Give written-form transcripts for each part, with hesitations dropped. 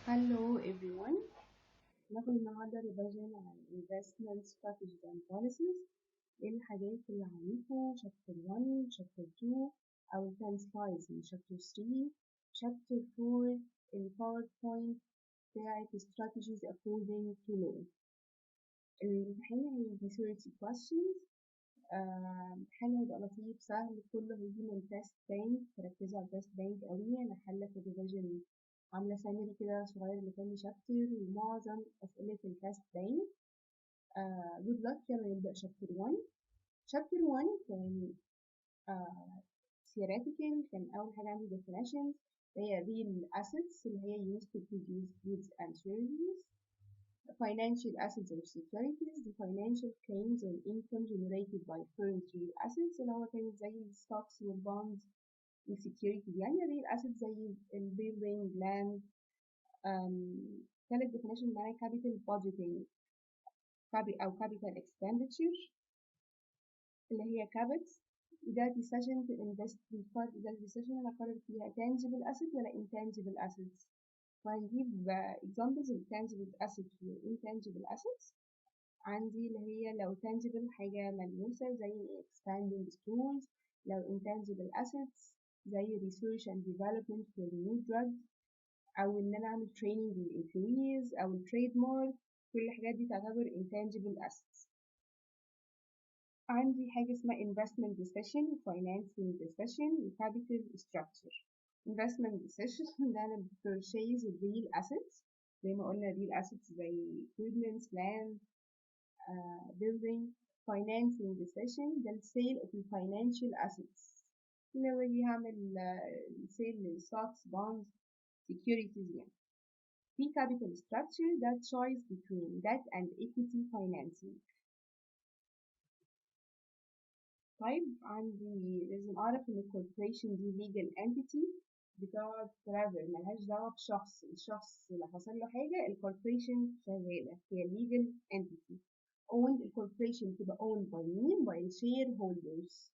Hello everyone. ناخد النهاردة ريفيجن عن investment strategies and policies. ايه الحاجات اللي هنعرفه chapter 1 chapter 2 أو 10 slides من chapter 3 chapter 4 الباوربوينت بتاعت strategies according to law. الامتحان هيبقى 30 questions. الامتحان هيبقى لطيف سهل، كله هيجي من تيست بانك، فركزوا على التيست بانك قوي. أنا حالة في الريفيجن عاملة سامري كده صغير لكل شابتر ومعظم أسئلة التيست بانك. good luck. يلا نبدأ شابتر 1. شابتر 1 كان theoretical. كان أول حاجة عندي definitions اللي هي real assets اللي هي used to produce goods and services. Financial assets or securities, the financial claims or income generated by firms real assets اللي هو كانت زي stocks والبونds والsecurities. يعني real assets زي building, land. ثالث definition معناها capital budgeting أو capital expenditure اللي هي CAPEX. ده decision to invest في فرق، ده decision أنا أقرر فيها tangible asset ولا intangible assets. وهنجيب examples of tangible assets و intangible assets. عندي اللي هي لو tangible حاجة ملموسة زي expanding stores، لو intangible assets زي research and development for new drugs، أو إن أنا أعمل training للemployees أو trademark. كل الحاجات دي تعتبر intangible assets. عندي حاجة اسمها investment decision و financing decision و capital structure. investment decision ده أنا purchase real assets زي ما قلنا real assets زي equipment, land, building. financing decision ده sale of the financial assets اللي هو اللي هعمل sale للstocks, bonds, securities يعني. في capital structure that choice between debt and equity financing. طيب عندي لازم أعرف إن الcorporation دي legal entity بتقعد forever، ملهاش دعوة بشخص. الشخص اللي حصل له حاجة الcorporation شغالة، هي legal entity. owned الcorporation تبقى owned by مين؟ by shareholders.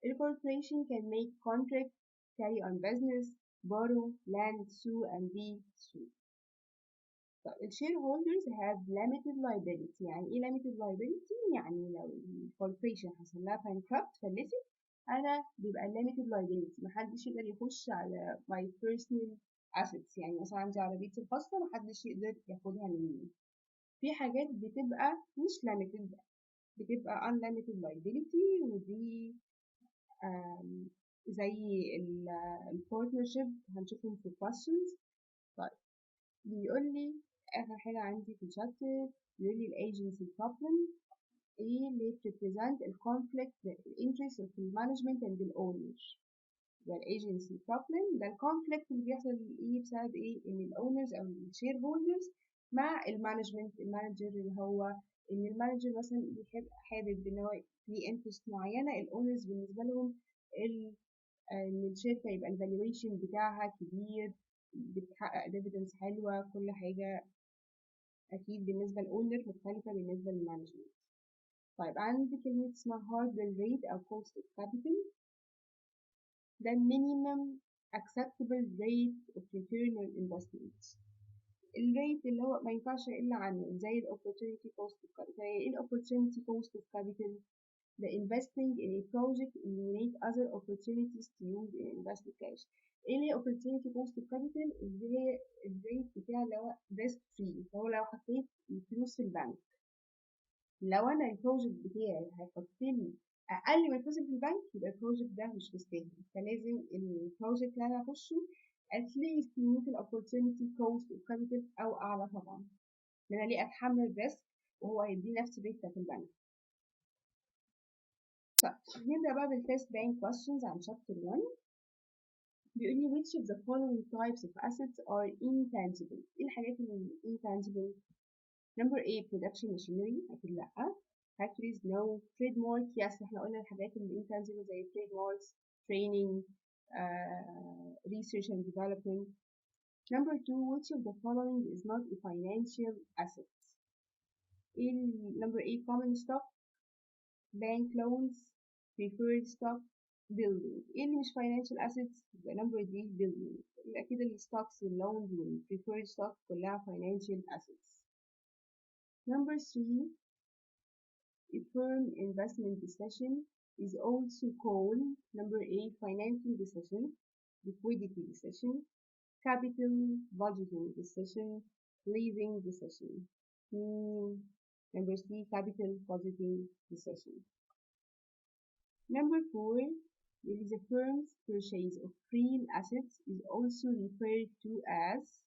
الcorporation can make contract, carry on business, borrow, land, sue and be sued. الشيرهولدرز have limited liability. يعني ايه limited liability؟ يعني لو الكوربريشن حصل لها bankrupt فلست، انا بيبقى limited liability، محدش يقدر يخش على my personal assets. يعني مثلا عندي عربيتي الخاصة محدش يقدر ياخدها مني. في حاجات بتبقى مش limited، بتبقى unlimited liability، ودي زي البارتنرشيب هنشوفهم في questions. طيب بيقول لي آخر حاجة عندي في الشابتر، بيقول لي الأيجنسي problem إيه اللي بتبريزنت الكونفليكت الانترست في المانجمنت اند الأونر. يبقى الأيجنسي problem ده الكونفليكت اللي بيحصل إيه بسبب إيه؟ إن الأونرز أو الشير هولدرز مع المانجمنت، المانجر اللي هو إن المانجر مثلا حابب إن هو ليه انترست معينة، الأونرز بالنسبة لهم إن الشركة يبقى الفالويشن بتاعها كبير، بتحقق ديفيدنس حلوة، كل حاجة أكيد بالنسبة للأونر مختلفة بالنسبة للمانجمنت. طيب عندي كلمة اسمها hurdle rate أو cost of capital. ده minimum acceptable rate of return on investment. الريت اللي هو ما ينفعش أقل عنه زي ال opportunity cost of capital. إيه ال opportunity cost of capital؟ The investing in a project eliminate other opportunities to use in invested cash. ايه اللي opportunity cost of capital؟ اللي هي الريت بتاع اللي هو risk free. فهو لو حطيت الفلوس في البنك، لو انا البروجكت بتاعي هيحط لي اقل من الفلوس في البنك يبقى البروجكت ده مش مستاهل. فلازم البروجكت اللي انا هخشه at least يموت opportunity cost of capital او اعلى طبعا، لان انا ليه اتحمل ريسك وهو هيدي نفس الريت في البنك. نبدأ بقى بالتست بانك questions عن chapter 1. بيقول لي which of the following types of assets are intangible. ايه الحاجات اللي intangible؟ number A production machinery أكيد لأ. factories no. trademark yes، احنا قلنا الحاجات اللي intangible زي trademarks, training, research and development. number 2 which of the following is not a financial asset. number A common stock, bank loans, preferred stock, building. ايه اللي مش financial assets؟ يبقى number D building. يبقى كده ال stocks وال loans وال preferred stock كلها financial assets. Number 3, a firm investment decision is also called number A, financing decision, liquidity decision, capital budgeting decision, leasing decision. Number C, capital budgeting decision. Number 4, there is a firm's purchase of real assets is also referred to as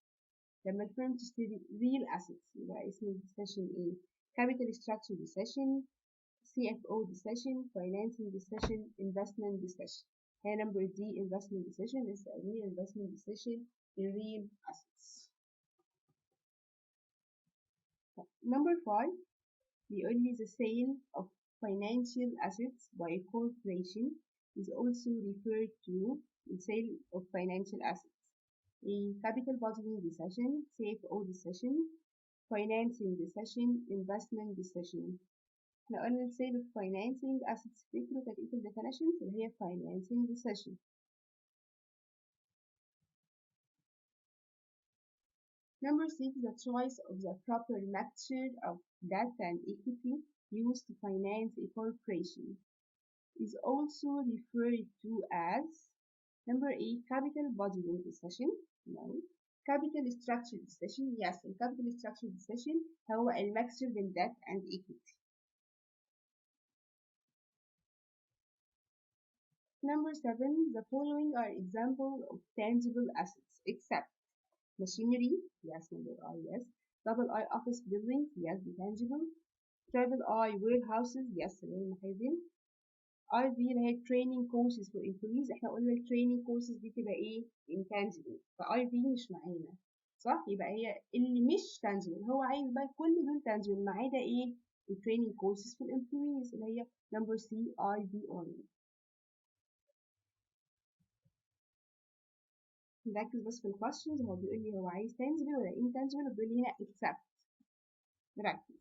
لما الفيرم تشتري real assets يبقى اسم الديسيشن ايه؟ capital structure decision, CFO decision, financing decision, investment decision. هي number D investment decision is a real investment decision in real assets. Number 5, بيقول لي the sale of financial assets by a corporation is also referred to the sale of financial assets. A capital budgeting decision, CFO decision, financing decision, investment decision. احنا قلنا sale of financing assets فكرة كانت ايه في الديفينيشن اللي هي financing decision. Number 6, the choice of the proper mixture of debt and equity used to finance a corporation is also referred to as number 8, capital budgeting decision. No. Capital structure decision. Yes, the capital structure decision هو المixture بين debt and equity. Number 7, the following are examples of tangible assets except machinery. Yes, number I, yes. Double I, office buildings. Yes, tangible. Triple I, warehouses. Yes, المخازن. IV اللي هي training courses for employees. احنا قلنا ال training courses دي تبقى ايه؟ intangible. IV مش معانا صح؟ يبقى هي اللي مش tangible. هو عايز بقى كل دول tangible ما عدا ايه؟ ال training courses for employees اللي هي number C IV only. نركز بس في ال questions. هو بيقول لي هو عايز tangible ولا intangible وبيقول لي هنا except. نركز.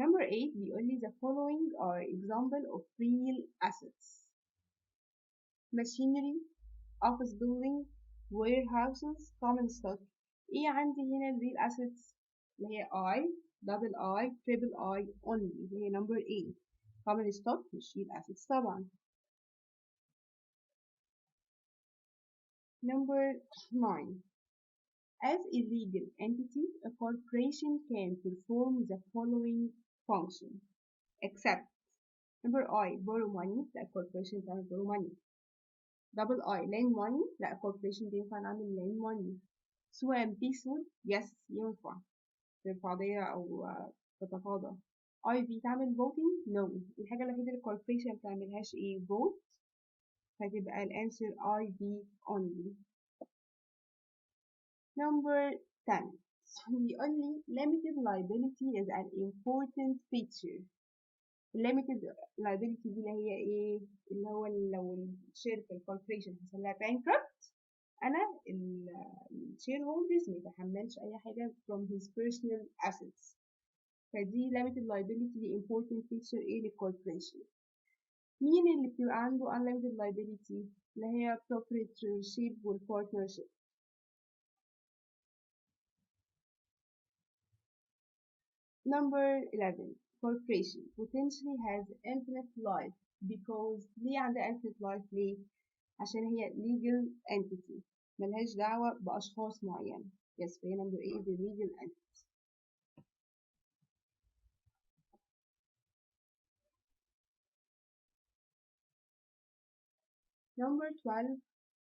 Number 8 بيقول لي the following are example of real assets. Machinery, office building, warehouses, common stock. ايه عندي هنا ال real assets اللي هي I, double I, triple I only اللي هي number 8. common stock مش real assets طبعا. Number 9. As a legal entity, a corporation can perform the following function except number I, borrow money. لا corporation can borrow money. double I, lend money. لا corporation بينفع نعمل lend money. swim, peaceful. yes ينفع تفاضية أو تتفاضى. IV تعمل voting. no. الحاجة الوحيدة اللي corporation متعملهاش ايه vote فتبقى الانسر IV only. Number 10 بيقول لي limited liability is an important feature. limited liability دي اللي هي ايه؟ اللي هو لو الشركة الكوربريشن حصل لها bankrupt أنا الشير هولدرز ما يتحملش أي حاجة from his personal assets. فدي limited liability دي important feature ايه للكوربريشن. مين اللي بتبقى عنده unlimited liability؟ اللي هي proprietorship والpartnership. Number 11. Corporation potentially has infinite life because ليه عندها infinite life ليه؟ عشان هي legal entity ملهاش دعوة بأشخاص معينة. Yes, فهي number 8 the legal entity. Number 12.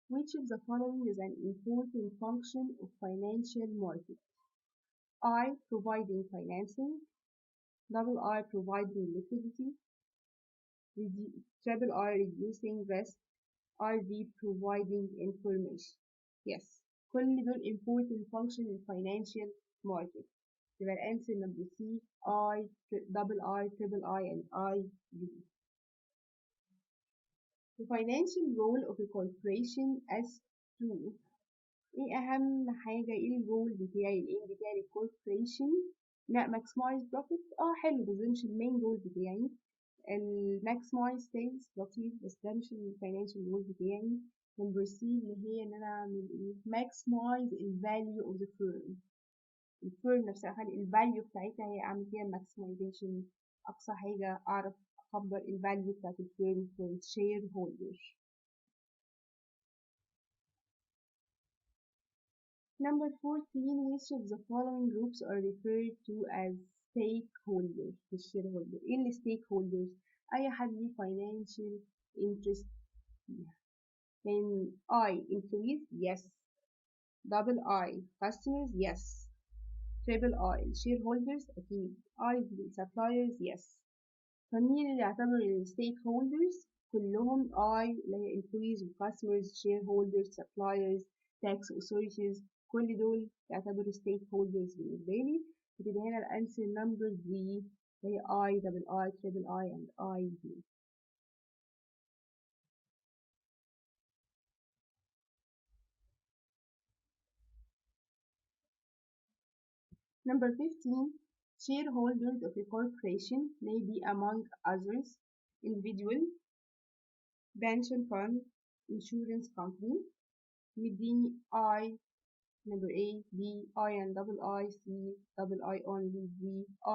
Which of the following is an important function of financial market? I. Providing financing. Double I. Providing liquidity. Triple I. Reducing risk. IV. Providing information. Yes. كل دول important function in financial market. يبقى الأنسر number C. I, double I, triple I, and IV. The financial role of a corporation as to ايه اهم حاجة ايه الجول بتاعي الايم بتاعي للكوربريشن. لا maximize profit حلو بس ده مش المين جول بتاعي. maximize sales لطيف بس ده مش الفاينانشال جول بتاعي. number C اللي هي ان انا اعمل ايه maximize ال value of the firm. الفيرم نفسها اخلي الفاليو بتاعتها هي اعمل فيها maximization، اقصى حاجة اعرف اكبر الفاليو بتاعت الفيرم for its shareholder. Number 14 which of the following groups are referred to as stakeholders في الشيرهولدر. ايه ال stakeholders؟ اي حد ليه financial interest فيها. then I employees yes, double I customers yes, triple I shareholders أكيد، I suppliers yes. فمين اللي يعتبر ال stakeholders؟ كلهم I اللي هي employees customers shareholders suppliers tax authorities، كل دول يعتبروا stakeholders بالنسبة لي. فتبقى هنا الأنسر number 3 اللي هي I double I triple I and I D. Number 15 shareholders of a corporation may be among others individual, pension fund, insurance company. مديني I number A B I and double I C double I only D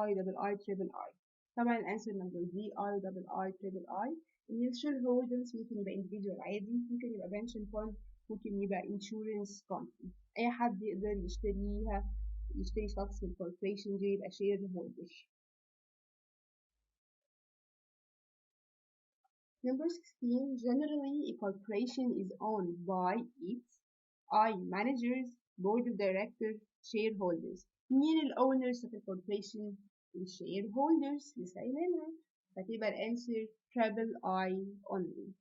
I double I triple I. طبعا الانسر number D I double I triple I. الشيرهولدرز ممكن يبقى individual عادي، ممكن يبقى pension fund، ممكن يبقى insurance company. أي حد يقدر يشتري stocks في الكوربريشن دي يبقى shareholder. Number 16 generally a corporation is owned by its I managers, board of directors, shareholders. مين ال owners of a corporation؟ ال shareholders لسه قايلينها، فتبقى الانسر triple I only.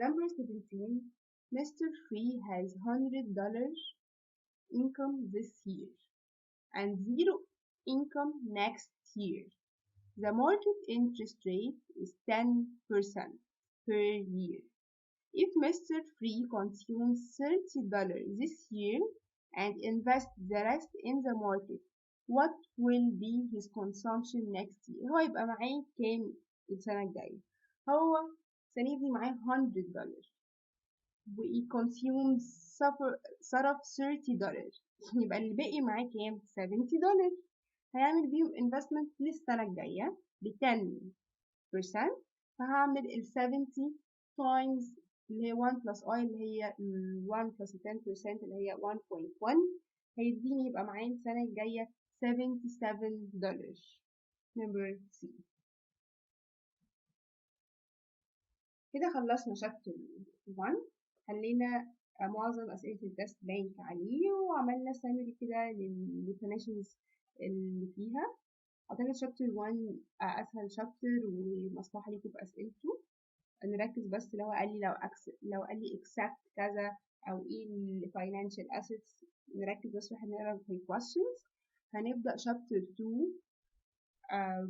Number 17 Mr. Free has $100 income this year and zero income next year. The market interest rate is 10% per year. If Mr. Free consumes $30 this year and invests the rest in the market, what will be his consumption next year? هو يبقى معاه كام السنة الجاية؟ هو السنة دي معاه $100 و صرف $30 يبقى اللي باقي معاه كام؟ $70. هيعمل بيهم investment للسنة الجاية ب 10%، فهعمل ال 70 times اللي هي 1 plus I اللي هي 1 plus 10% اللي هي 1.1، هيديني يبقى معايا السنة الجاية $77. number C. كده خلصنا شابتر 1، خلينا معظم أسئلة التست بانك عليه وعملنا سامري كده للديفينيشنز اللي فيها. أعتقد شابتر 1 أسهل شابتر ومصلحة ليكم في أسئلته. نركز بس لو قال لي accept كذا أو إيه ال financial assets، نركز بس واحنا نقرا في questions. هنبدأ شابتر 2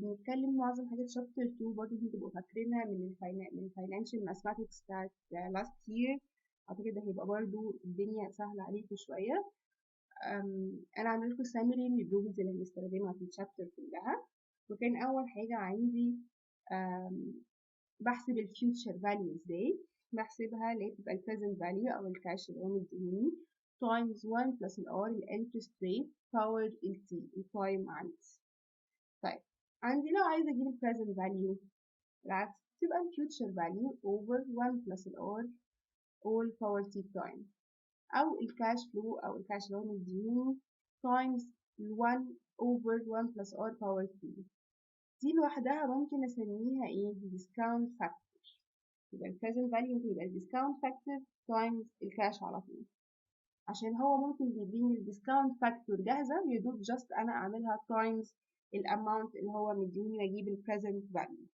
بنتكلم معظم حاجات شابتر 2 برضه تبقوا فاكرينها من الفاينانشال ماثماتكس بتاعت last year. أعتقد ده هيبقى برضه الدنيا سهلة عليكم شوية. أنا عامل لكم سامري للرولز اللي هنستخدمها في الشابتر كلها. وكان أول حاجة عندي بحسب الفيوتشر فاليو ازاي. بحسبها اللي هي بتبقى البريزنت فاليو أو الكاش اللي هو مديهوني تايمز 1 بلس الار الانترست ريت باور التي التايم عندي. طيب عندي لو عايزة أجيب البريزنت فاليو العكس، تبقى الفيوتشر فاليو over 1 بلس الار all power t time، أو الكاش فلو أو الكاش اللي هو مديهوني times 1 over 1 plus r power t. دي لوحدها ممكن أسميها إيه؟ discount factor. يبقى ال present value ممكن يبقى ال discount factor times الكاش على طول، عشان هو ممكن بيديني ال discount factor جاهزة يدوب just أنا أعملها times الأماونت اللي هو مديهوني وأجيب ال present value.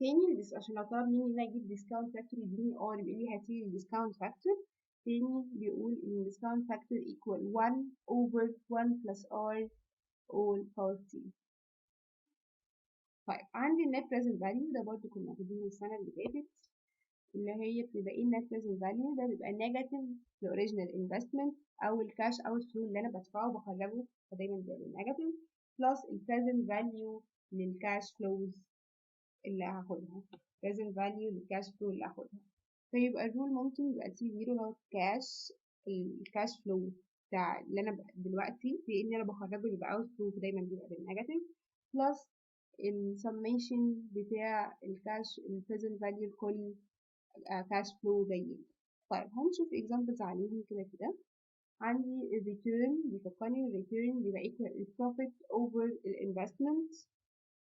تاني عشان لو طلب مني إن أنا أجيب discount factor يديني R يبقى لي هاتيلي ال discount factor. تاني بيقول إن discount factor equal 1 over 1 plus R all power t. طيب عندي النت present value ده برضه كنا واخدينه السنة اللي فاتت. اللي هي بتبقى ايه net present value، ده بيبقى negative للأوريجينال investment أو الكاش أوت فلو اللي أنا بدفعه وبخرجه، فدايما بيبقى negative plus ال present value للكاش فلوز اللي هاخدها، present value للكاش فلو اللي هاخدها. فيبقى الرول ممكن يبقى تي زيرو اللي هو الكاش فلو بتاع اللي أنا دلوقتي لأن أنا بخرجه يبقى أوت فلو دايما بيبقى بالنيجاتيف plus السميشن بتاع الكاش البريزنت فاليو لكل كاش فلو جاي. طيب هنشوف examples عليهم كده كده. عندي الريتيرن بيفكرني الريتيرن بيبقى equal البروفيت over الانفستمنت،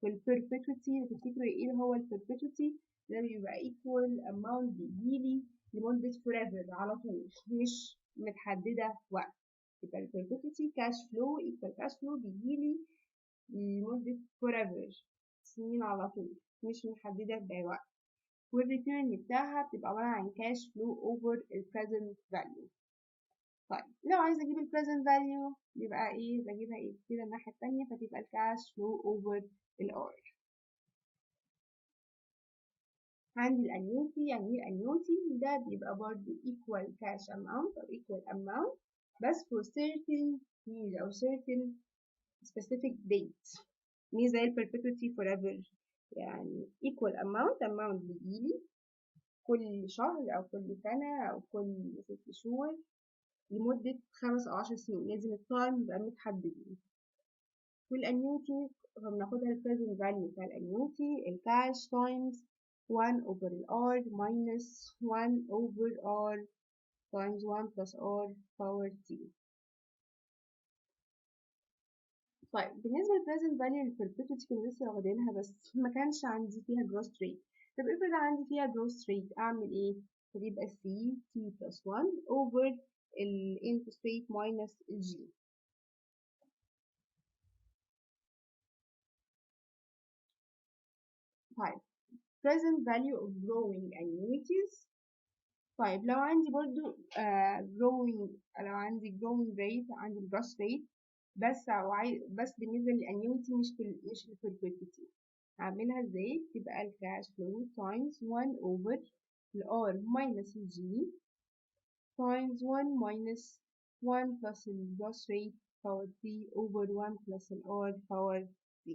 والبربيتوتي تفتكروا ايه هو البربيتوتي؟ ده بيبقى equal amount بيجيلي لمدة forever على طول مش متحددة وقت. يبقى البربيتوتي كاش فلو equal كاش فلو بيجيلي لمدة forever سنين على طول مش محددة بوقت. والريتيرن بتاعها بتبقى عبارة عن cash flow over ال present value. طيب لو عايزة أجيب ال present value يبقى إيه؟ بجيبها إيه؟ كده الناحية التانية فتبقى ال cash flow over ال R. عندي ال annuity، يعني إيه ال annuity؟ ده بيبقى برضه equal cash amount أو equal amount بس for certain years أو certain specific dates، مش زي ال perpetuity forever، يعني equal amount بيجيلي كل شهر أو كل سنة أو كل 6 شهور لمدة 5 أو 10 سنين، لازم التايم يبقى متحددين. والأنيوتي بناخدها ال present value بتاع الأنيوتي الكاش times 1 over ال R minus 1 over R times 1 plus R power T. طيب بالنسبة لل present value ال perpetuity كنا لسه واخدينها بس ما كانش عندي فيها growth rate. طب افرض عندي فيها growth rate أعمل إيه؟ فبيبقى C T plus 1 over ال interest rate minus ال G. طيب present value of growing annuities. طيب لو عندي برضو growing، لو عندي growing rate عندي ال growth rate بس بالنسبة للانيوتي مش ال perpetuity، هعملها ازاي؟ تبقى ال cash flow times 1 over ال R minus ال G times 1 minus 1 plus ال growth rate power T over 1 plus ال R power T.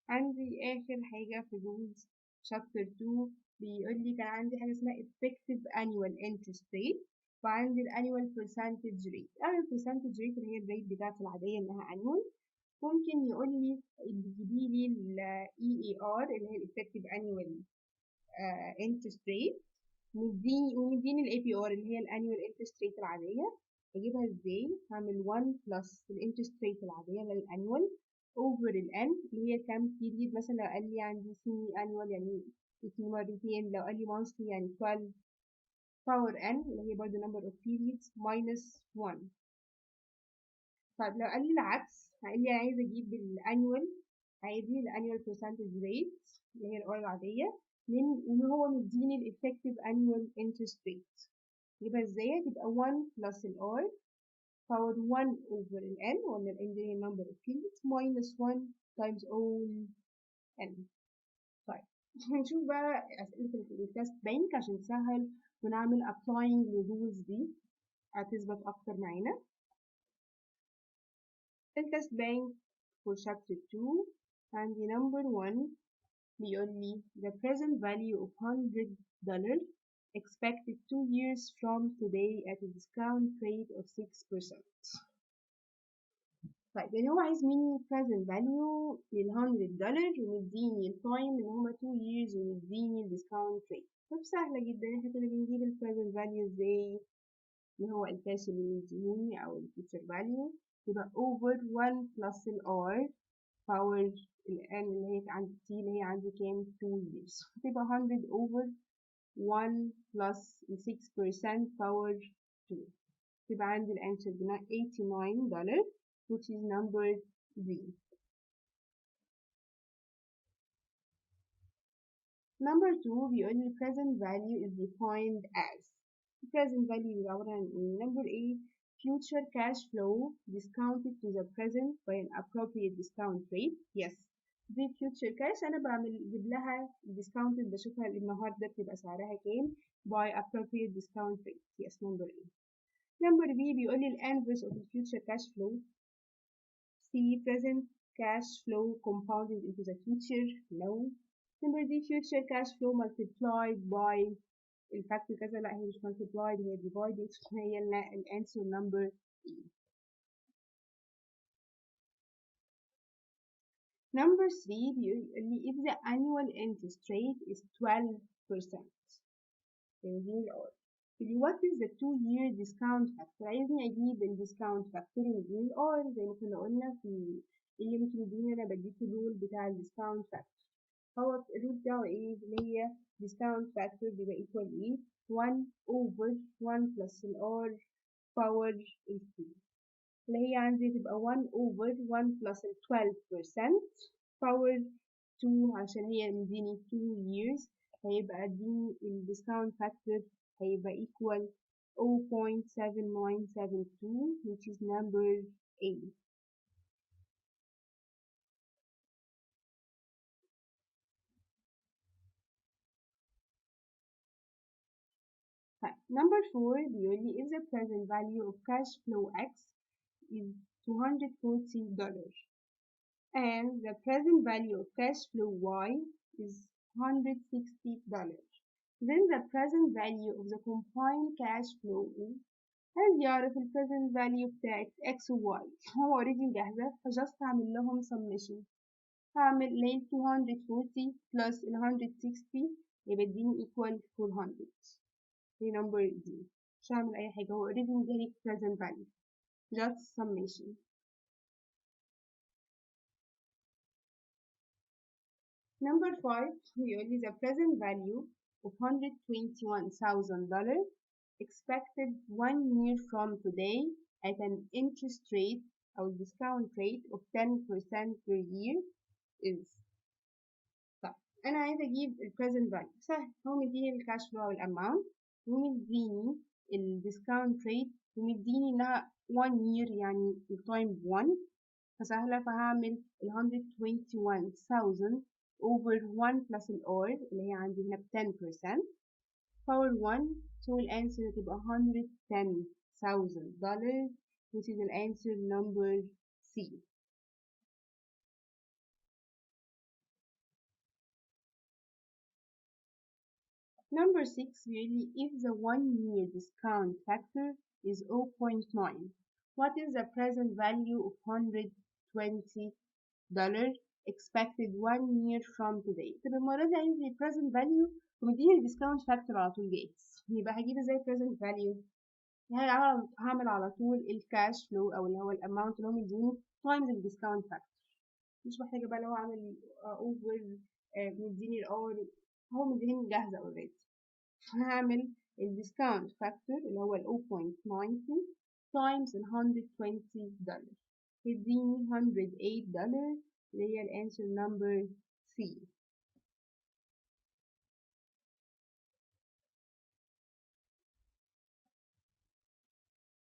عندي آخر حاجة في rules chapter 2 بيقول لي كان عندي حاجة اسمها effective annual interest rate وعندي ال annual percentage rate. annual percentage rate اللي هي الريت بتاعتي العادية إنها annual. ممكن يقول لي تجيبي لي ال EAR اللي هي ال effective annual interest rate ومديني ال APR اللي هي ال annual interest rate العادية. أجيبها إزاي؟ هعمل 1 plus ال interest rate العادية اللي هي ال annual over ال n اللي هي كام period. مثلا لو قال لي عندي semi annual يعني 2 مرتين، لو قال لي monthly يعني 12 power n اللي هي برضه number of periods minus 1. طيب لو قال لي العكس هقول لي عايزة أجيب الانيوال عادي الانيوال percentage rate اللي هي الار العادية من إن هو مديني ال effective annual interest rate. يبقى ازاي؟ تبقى 1 plus ال r power 1 over ال n ولا ال n دي number of periods minus 1 times all n. طيب هنشوف بقى أسئلة التست بانك عشان تسهل ونعمل applying للرولز دي هتثبت أكتر معانا. التست بانك for chapter 2 عندي number 1 بيقول لي the present value of $100 expected 2 years from today at a discount rate of 6%. طيب يعني هو عايز مني present value لل$100 ومديني التايم ان هما 2 years ومديني الديسكاونت rate. طب سهلة جدا احنا كنا بنجيب ال present value ازاي؟ اللي هو الكاش اللي مديهوني او ال future value يبقى over 1 plus ال R power ال N اللي هي عندي T اللي هي عندي كام 2 years تبقى 100 over 1 plus 6% power 2 تبقى عندي الانسر $89 which is number B. Number 2 بيقول لي present value is defined as present value is عبارة عن number A future cash flow discounted to the present by an appropriate discount rate. Yes دي future cash أنا بجيب لها discounted بشوفها النهاردة بتبقى سعرها كام by appropriate discount rate. yes number A. number B بيقول لي inverse of the future cash flow. C present cash flow compounded into the future. no. number D future cash flow multiplied by الفاكتور كذا. لا هي مش multiplied هي divided. هي الانسر number E. number 3 بيقول لي if the annual interest rate is 12%. what is the 2-year discount factor؟ عايزني اجيب الديسكاونت فاكتور ومديني الار زي ما كنا قلنا في اللي ممكن يديني انا بديك الرول بتاع الديسكاونت فاكتور. هو الرول بتاعه ايه؟ اللي هي discount factor بيبقى equal ايه؟ 1 over 1 plus الار باور ال 2 اللي هي عندي تبقى 1 over 1 plus ال 12% power 2 عشان هي مديني 2 years هيبقى اديني الديسكاونت فاكتور هيبقى equal 0.7972 which is number A. number 4 بيقول لي if the present value of cash flow X is $240 and the present value of cash flow Y is $160 then the present value of the combined cash flow is. عايز يعرف ال present value بتاعت X و Y. هو already جاهزة فجست هعمل لهم summation. هعمل اللي هي 240 plus ال 160 يبقى اديني equal 400. دي number D. مش هعمل أي حاجة هو already مديني present value. just summation. number 5 بيقول لي the present value of $121,000 expected 1 year from today at an interest rate or discount rate of 10% per year is. طيب أنا عايزة أجيب ال present value. سهل هو مديني الكاش فلو أو الأماونت ومديني ال discount rate ومديني إنها 1 year يعني التايم 1 فسهلة فهعمل ال 121,000 over 1 plus ال R اللي هي عندي هنا ب 10% power 1 so الانسر هتبقى $110,000 which is the answer number C. number 6 really if the 1 year discount factor is 0.9 what is the present value of $120 expected 1 year from today. طب المرة دي عايز لي present value ومديني الديسكاونت فاكتور على طول جاهز يبقى هجيب ازاي present value؟ هعمل على طول الكاش فلو او اللي هو الاماونت اللي هو مديني تايمز الديسكاونت فاكتور مش محتاجة بقى اللي هو عامل اوفر مديني الار هو مديني جاهزة اوريدي. هعمل الديسكاونت فاكتور اللي هو ال 0.90 تايمز ال $120 يديني $108 اللي هي الانسر نمبر C.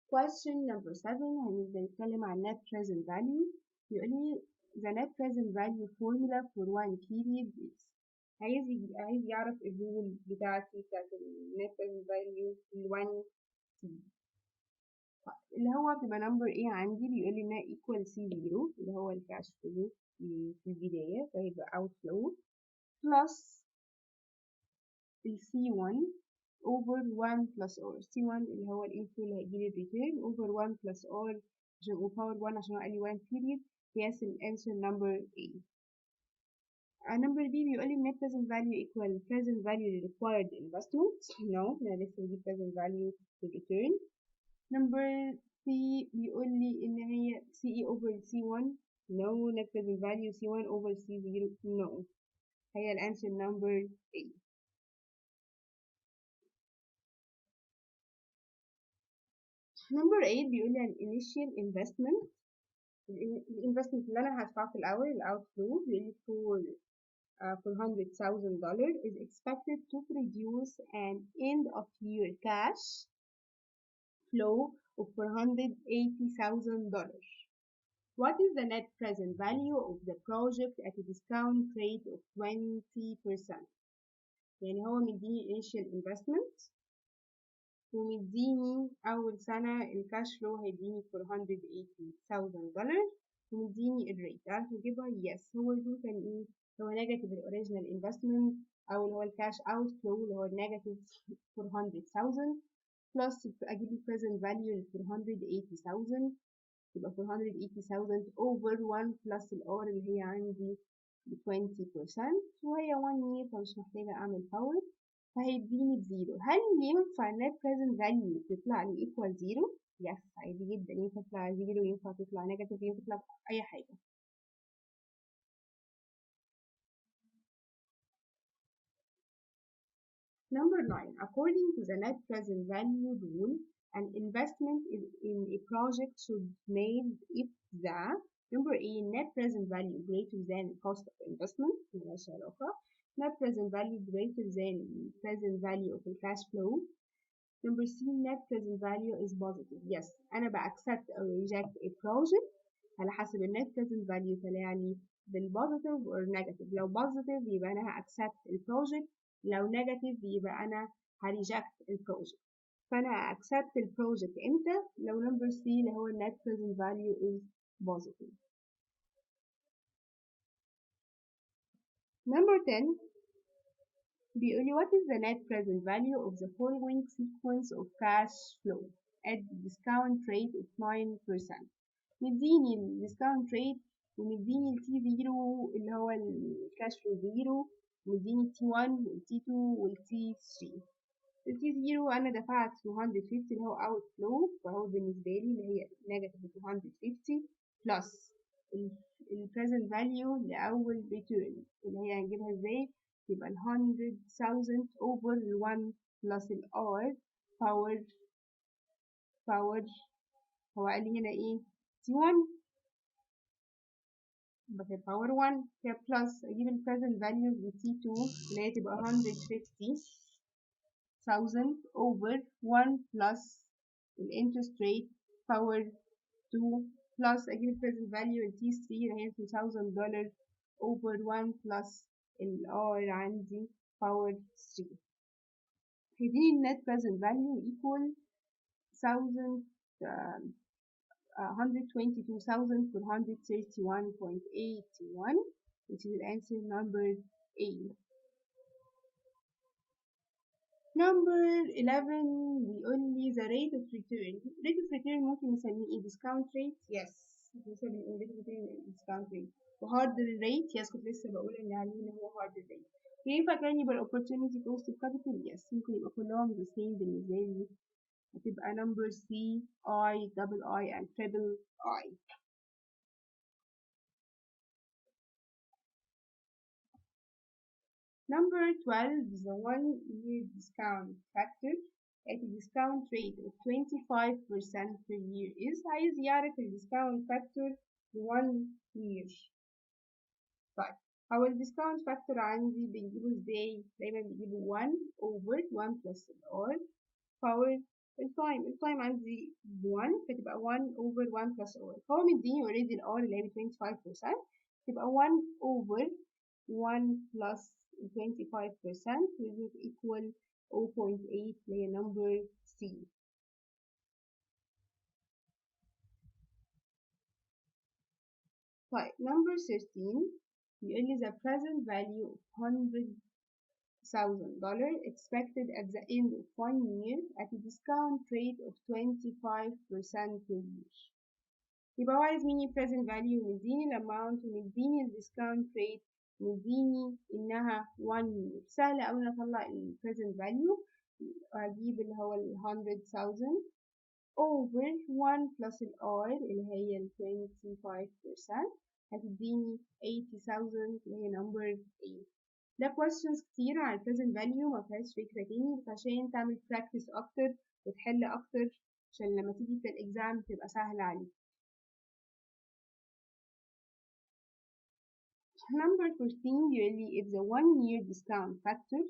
question number 7 هنبدأ نتكلم عن net present value. يقول لي the net present value formula for one period is. عايز يعرف الرول بتاعتي بتاعت ال net present value ال 1 period. اللي هو بتبقى number A عندي بيقول لي انها equal C0 اللي هو الكاش فلو في البداية فيبقى outflow plus ال C1 over 1 plus R. C1 اللي هو الانفلو اللي هيجيلي الريتيرن over 1 plus R عشان power 1 عشان هو قال لي 1 period قياس الانسر number A. number B بيقول لي net present value equal present value required investment. no أنا لسه بجيب present value في return. number C بيقول لي إن هي CE over C1 no net present value C1 over C0 no هي الانسر number A. number 8 بيقول لي an initial investment الانفستمنت اللي انا هدفعه في الاول الاوتفلو بيقول لي for $100,000 is expected to produce an end of year cash flow of $480,000 What is the net present value of the project at a discount rate of 20%؟ يعني هو مديني initial investment ومديني أول سنة الكاش فلو هيديني $480,000 ومديني الريت. عارف نجيبها؟ يس. هو الرول كان ايه؟ هو نيجاتيف الأوريجينال انفستمنت أو اللي هو الكاش أوت فلو اللي هو نيجاتيف 400,000 بلس أجيب البريزنت فاليو ل 480,000 يبقى 480,000 over 1 بلس الار اللي هي عندي ب 20% وهي 1 year فمش محتاجة أعمل باور فهيديني بزيرو. هل ينفع net present value تطلع لي equal زيرو؟ يس عادي جدا، ينفع تطلع زيرو، ينفع تطلع نيجاتيف، ينفع تطلع أي حاجة. Number 9. According to the net present value rule, an investment in a project should be made if the number A net present value greater than cost of investment ملهاش علاقة. Net present value greater than present value of the cash flow. Number C net present value is positive. Yes أنا accept or reject a project على حسب النت present value طلع لي بالبوزيتيف or negative. لو positive يبقى أنا accept البروجكت، لو negative يبقى أنا reject البروجكت. فأنا accept البروجكت إمتى؟ لو number C اللي هو net present value is positive. Number 10 بيقول لي what is the net present value of the following sequence of cash flow at the discount rate of 9%. مديني الديسكاونت ريت ومديني التي 0 اللي هو الكاش فلو 0 ومديني التي 1 والتي 2 والتي 3. التي 0 انا دفعت 250 اللي هو اوت فلو فهو بالنسبه لي اللي هي نيجاتيف 250 بلس البريزنت فاليو لاول ريتيرن اللي هي هنجيبها ازاي؟ يبقى ال 100,000 over 1 بلس الار باور هو قال لي هنا ايه؟ T1 يبقى باور 1 كده بلس اجيب البريزنت فاليو ل T2 اللي هي تبقى 150,000 over 1 بلس الانترست ريت باور 2 بلس اجيب البريزنت فاليو ل T3 اللي هي $2,000 over 1 بلس الار عندي باور 3 هيديني النت بريزنت فاليو equal 122,431.81 which is the answer number A. Number 11 بيقول لي the rate of return. rate of return ممكن نسميه ايه؟ discount rate؟ yes نسميه rate of return discount rate. وhard rate yes كنت لسه بقول ان عليه هو hard rate. ينفع كان يبقى opportunity cost of capital؟ yes ممكن يبقى كلهم the same بالنسبة لي. هتبقى number C I double I and triple I. Number 12 is the 1-year discount factor at a discount rate of 25% per year is عايز يعرف discount factor 1 year. طيب هو discount factor عندي بنجيبه ازاي؟ دايما بنجيبه 1 over 1 plus R power التايم عندي 1 فتبقى 1 over 1 plus R. هو مديني already R اللي هي 25% تبقى 1 over 1 plus 25% will equal 0.8 اللي هي number C. طيب number 13 بيقول لي the present value of $100,000 expected at the end of 1 year at a discount rate of 25% per year. يبقى هو عايز مني present value ومديني الامount ومديني الديسكاونت rate مديني انها 1 year. سهل اوي اطلع ال present value واجيب اللي هو ال 100,000 over 1 plus ال R اللي هي ال 25% هتديني 80,000 اللي هي number 8. ده questions كتير على present value ما فيهاش فكرة تاني بس عشان تعمل practice أكتر وتحل أكتر عشان لما تيجي في الإكزام تبقى سهلة عليك. Number 14 بيقول لي if the 1 year discount factor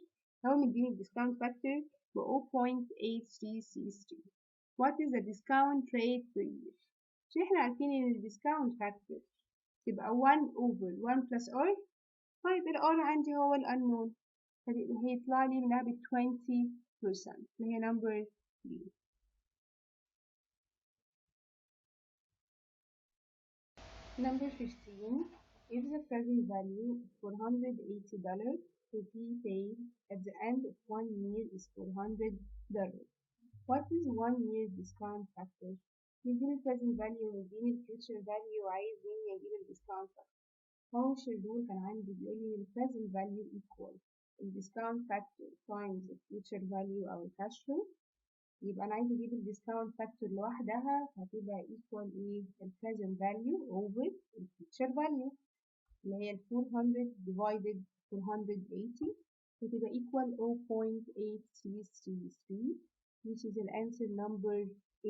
هو مديني discount factor ب 0.8333 what is the discount rate per year؟ عشان احنا عارفين ان الديسكاونت فاكتور تبقى 1 over 1 plus r. طيب ال r عندي هو ال unknown، هيطلع لي منها ب 20% اللي هي number 3. Number 15, if the present value of $480 to be paid at the end of 1 year is $400, what is 1 year discount factor؟ يديني present value ويديني future value وعايز مني اجيب discount factor. هو الشغل كان عندي بيقول لي present value equal discount factor times future value أو cash flow. يبقى أنا عايزة أجيب discount factor لوحدها، هتبقى equal إيه؟ present value over future value اللي هي 400 divided 480 هتبقى equal 0.8333 which is the answer number A.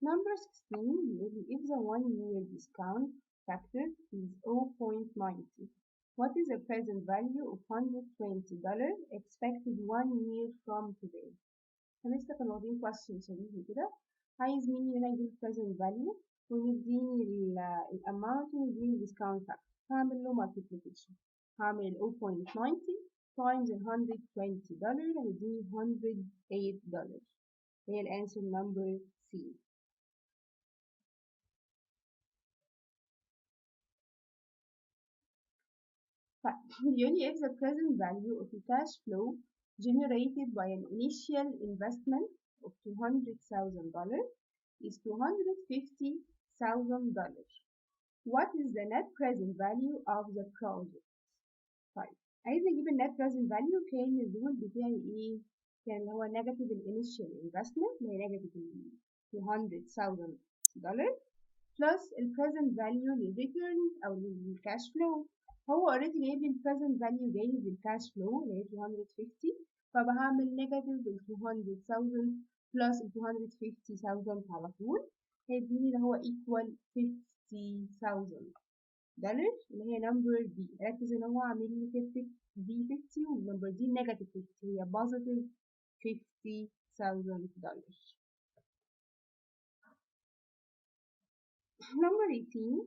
Number 16, if the 1 year discount factor is 0.90, what is the present value of $120 expected 1 year from today؟ فلسه كانوا واخدين question شبيه كده، عايز مني هنا يجيب present value ويديني الامount ويديني discount factor، هعمل له multiplication، هعمل 0.90 times $120 هيديني $108 هي الانسر number C. Usually if the present value of the cash flow generated by an initial investment of $200,000 is $250,000, what is the net present value of the project؟ طيب عايز اجيب النت present value كان الرول بتاعي ايه؟ كان اللي هو negative initial investment اللي هي negative $200,000 plus present value للريتيرن او للكاش فلو. هو already جايب لي present value جايب الكاش فلو اللي هي 250، فبعمل negative 200,000 plus 250,000 على طول هيديني اللي هو equal $50,000 اللي هي number B. ركز ان هو عامل لي B 50 والنمبر دي negative 50 هي positive $50,000. Number 18,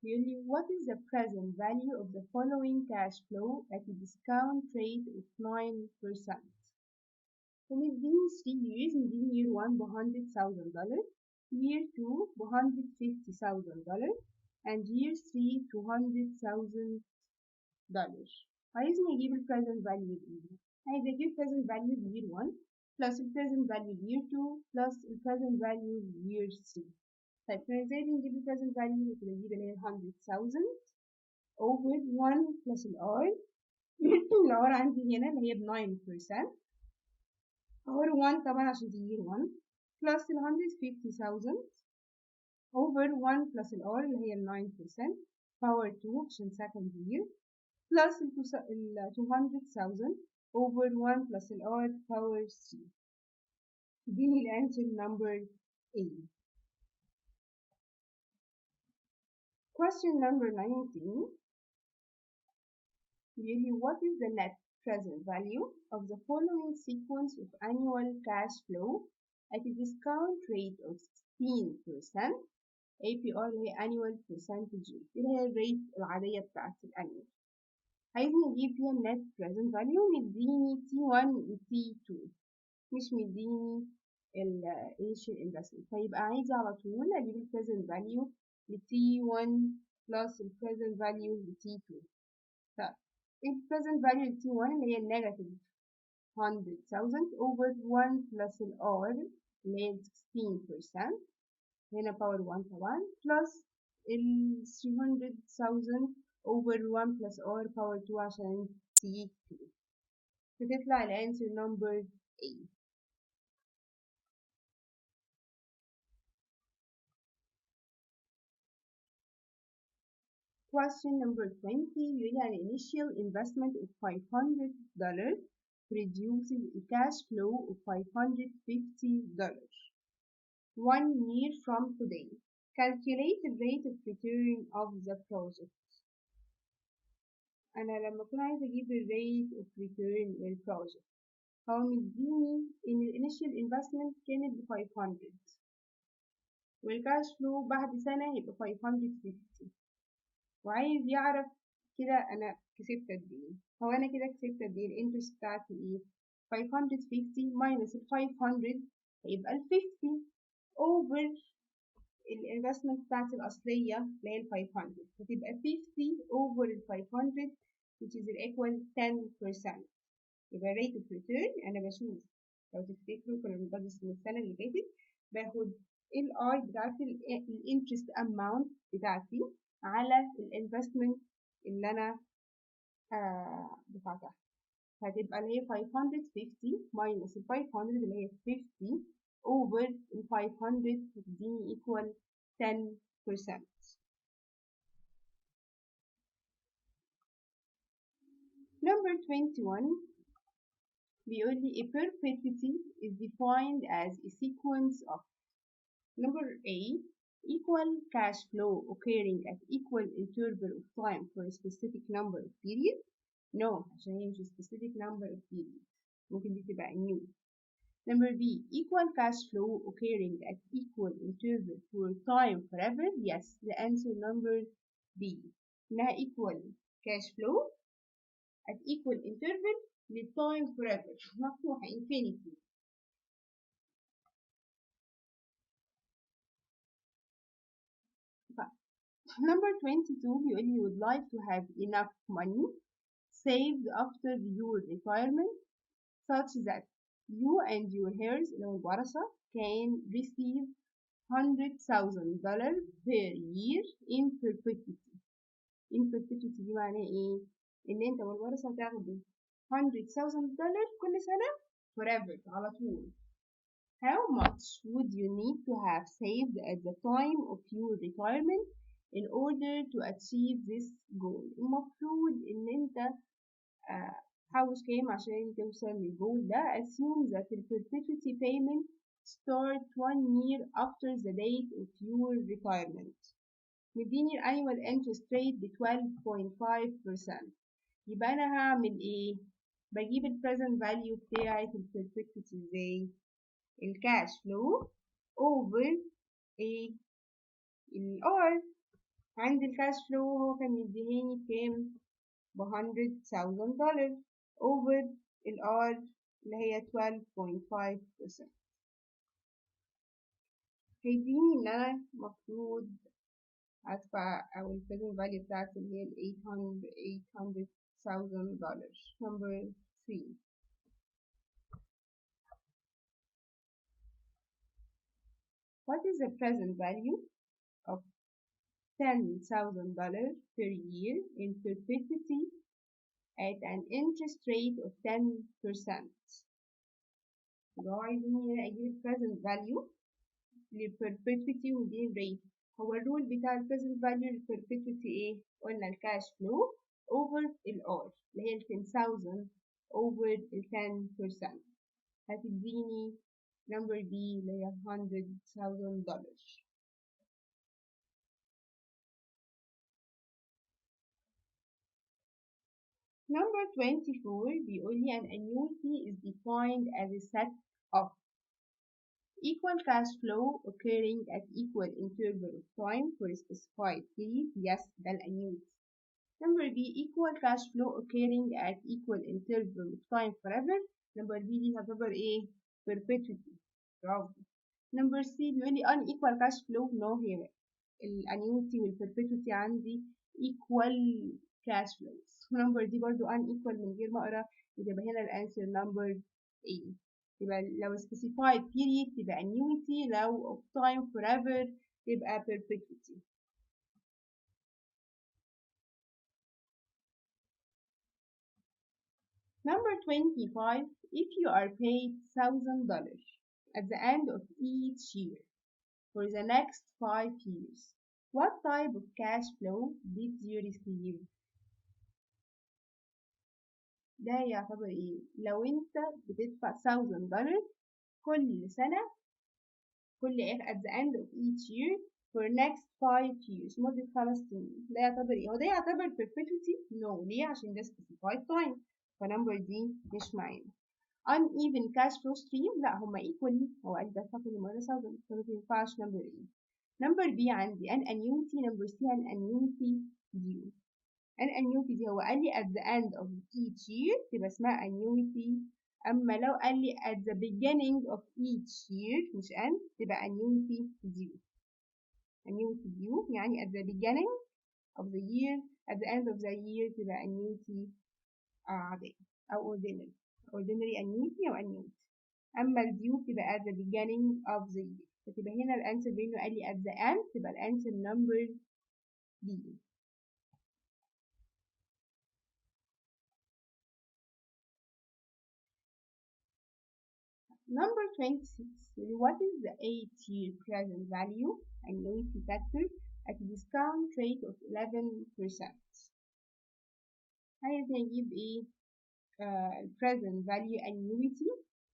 really, what is the present value of the following cash flow at a discount rate of 9%؟ ومديني 3 years، مديني year 1 $100,000 year 2 $150,000 and year 3 $200,000. عايزني اجيب present value بايدي، عايز اجيب present value year 1 plus present value year 2 plus present value year 3. طيب ازاي بنجيب present value؟ بنجيب اللي هي 100,000 over 1 plus R الR عندي هنا اللي هي ب 9% over 1 طبعا عشان دي year 1 plus 150,000 over 1 plus R اللي هي 9% power 2 عشان second year plus 200,000 over 1 plus R power 3 دي الانسر number A. Question number 19, really, what is the net present value of the following sequence of annual cash flow at a discount rate of 16%؟ APR اللي هي annual percentage rate اللي هي الريت العادية بتاعت الانيوال. عايزني اجيب فيها النت present value مديني T1 و T2 مش مديني initial investment، فيبقى عايزة على طول اجيب ال present value ل T1 plus ال present value ل T2. ال present value ل T1 اللي هي negative 100,000 over 1 plus ال R اللي هي 16% هنا power 1 طبعا plus ال 300,000 over 1 plus R power 2 عشان T2 فتطلع الانسر number A. Question number 20, you have an initial investment of $500 produces a cash flow of $550 1 year from today. Calculate the rate of return of the project. أنا لما أكون عايزة أجيب ال rate of return للproject هو مديني إن الانيشال انفستمنت كانت ب 500 والكاش فلو بعد سنة يبقى 550 وعايز يعرف كده أنا كسبت قد إيه. هو أنا كده كسبت قد إيه؟ الانترست بتاعتي إيه؟ 550 minus ال 500 هيبقى ال 50 over الانفستمنت بتاعتي الأصلية اللي هي ال 500 هتبقى 50 over ال 500 which is equal 10%. يبقى rate of return أنا بشوف لو تفتكروا كنا بندرس من السنة اللي فاتت باخد ال I بتاعتي الانترست اماونت بتاعتي على الانفستمنت اللي أنا دفعتها هتبقى اللي هي 550 minus ال 500 اللي هي 50 over ال 500 هتديني equal 10%. Number 21 بيقول لي a perpetuity is defined as a sequence of number A equal cash flow occurring at equal interval of time for a specific number of periods. No عشان هي مش specific number of periods ممكن دي تبقى new. Number B equal cash flow occurring at equal interval for time forever. Yes, the answer number B إنها equal cash flow at equal interval للtime forever مفتوحة infinity. Number 22 بيقول you would like to have enough money saved after your retirement such that you and your heirs اللي هو الورثة can receive $100,000 per year in perpetuity. In perpetuity دي معناه ايه؟ ان انت والورثة تاخدوا $100,000 كل سنة forever على طول. How much would you need to have saved at the time of your retirement in order to achieve this goal؟ المفروض ان انت تحوش كام عشان توصل للجول ده. Assume that the perpetuity payment start 1 year after the date of your retirement. مديني annual interest rate ب 12.5%. يبقى أنا هعمل إيه؟ بجيب ال present value بتاعة ال perpetuity ازاي؟ ال cash flow over إيه؟ ال R. عندي ال cash flow هو كان مديهاني بكام؟ ب $100,000 over ال R اللي هي 12.5%. هيديني إن أنا مفروض أدفع أو ال present value بتاعتي اللي هي ال $800,000. Number 3 What is the present value of $10,000 per year in perpetuity at an interest rate of 10%. لو عايزين أجيب present value ل perpetuity ودي rate. هو الرول بتاع ال present value ل perpetuity إيه؟ قلنا ال cash flow over ال R اللي هي ال 10,000 over ال 10%. هتديني number D اللي هي $100,000. Number 24 بيقول لي an annuity is defined as a set of equal cash flow occurring at equal interval of time for a specified period. Yes, ده الannuity. Number B equal cash flow occurring at equal interval of time forever. Number B دي تعتبر ايه؟ perpetuity. برافو. Number C بيقول لي unequal cash flow. No, هي الannuity والperpetuity عندي equal cash flows. Number دي برضو unequal من غير ما اقرا يبقى هنا الانسر number A. يبقى لو specified period تبقى annuity، لو of time forever تبقى perpetuity. Number 25 if you are paid $1,000 at the end of each year for the next 5 years, what type of cash flow did you receive? ده يعتبر ايه؟ لو انت بتدفع $1,000 كل سنة at the end of each year for next 5 years مدة 5 سنين، ده يعتبر ايه؟ هو ده يعتبر perpetuity؟ No. ليه؟ عشان ده specified time، فنمبر دي مش معانا. uneven cash flow stream لا هما equally هو قال ده كل مرة 1000 فما تنفعش number A. number B عندي an annuity number C an annuity due. an annuity دي هو قال لي at the end of each year تبقى اسمها annuity. أما لو قال لي at the beginning of each year مش an تبقى annuity due. annuity due يعني at the beginning of the year at the end of the year تبقى annuity عادية أو ordinary annuity أو annuity. أما الديو بتبقى at the beginning of the year فتبقى هنا الأنسر بينه قال لي at the end تبقى الأنسر number B. Number 26, what is the 8-year present value annuity factor at a discount rate of 11%. عايز نجيب ايه present value annuity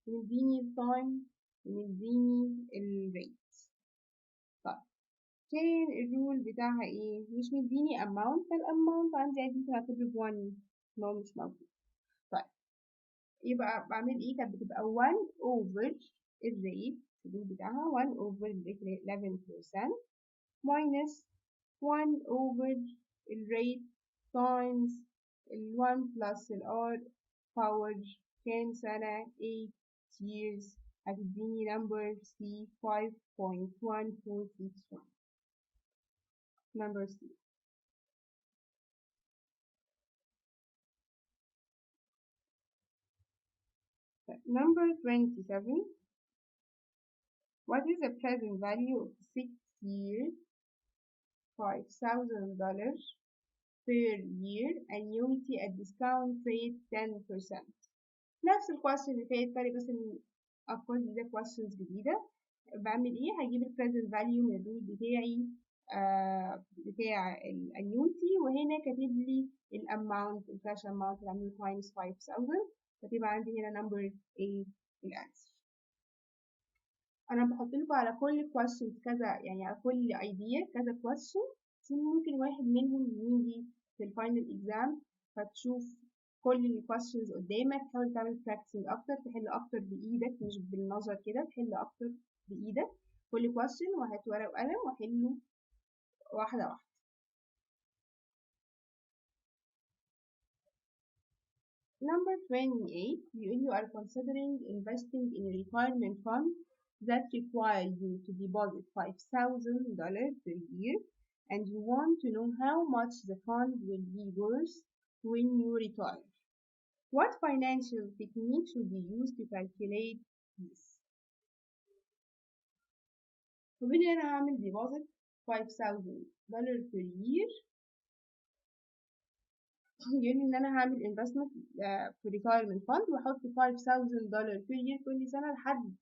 ومديني التايم ومديني الريت. طيب كان الرول بتاعها ايه؟ مش مديني amount فالاماونت عندي عادي هعتبره ب1 لو مش موجود. طيب يبقى بعمل ايه؟ كانت بتبقى 1 over الريت الرول بتاعها 1 over 11% minus 1 over الريت times ال 1 plus ال R power كام سنة 8 years هتديني number C 5.1461 number C. Number 27, what is the present value of 6 years $5,000 per year annuity at discount rate 10%. نفس الكويستشن اللي فاتت فرق بس ان افكار جديدة questions جديدة. بعمل ايه؟ هجيب ال present value من الرول بتاعي بتاع الانيوتي وهنا كاتب لي الاماونت الكاش اماونت اللي عامله times 5000 فتبقى عندي هنا number A الانسر. انا بحط لكم على كل question كذا يعني على كل idea كذا question عشان ممكن واحد منهم يجي في الفاينل اكزام فتشوف كل الكويستشنز قدامك تحاول تعمل براكتسنج اكتر تحل اكتر بايدك مش بالنظر كده تحل اكتر بايدك كل كويستشن وهات ورقه وقلم وحله واحده واحده. Number 28 you are considering investing in a retirement fund that requires you to deposit $5,000 per year and you want to know how much the fund will be worth when you retire. What financial technique should be used to calculate this? وبدي أنا هعمل deposit $5,000 per year يقول لي إن أنا هعمل investment في retirement fund وأحط $5,000 per year كل سنة لحد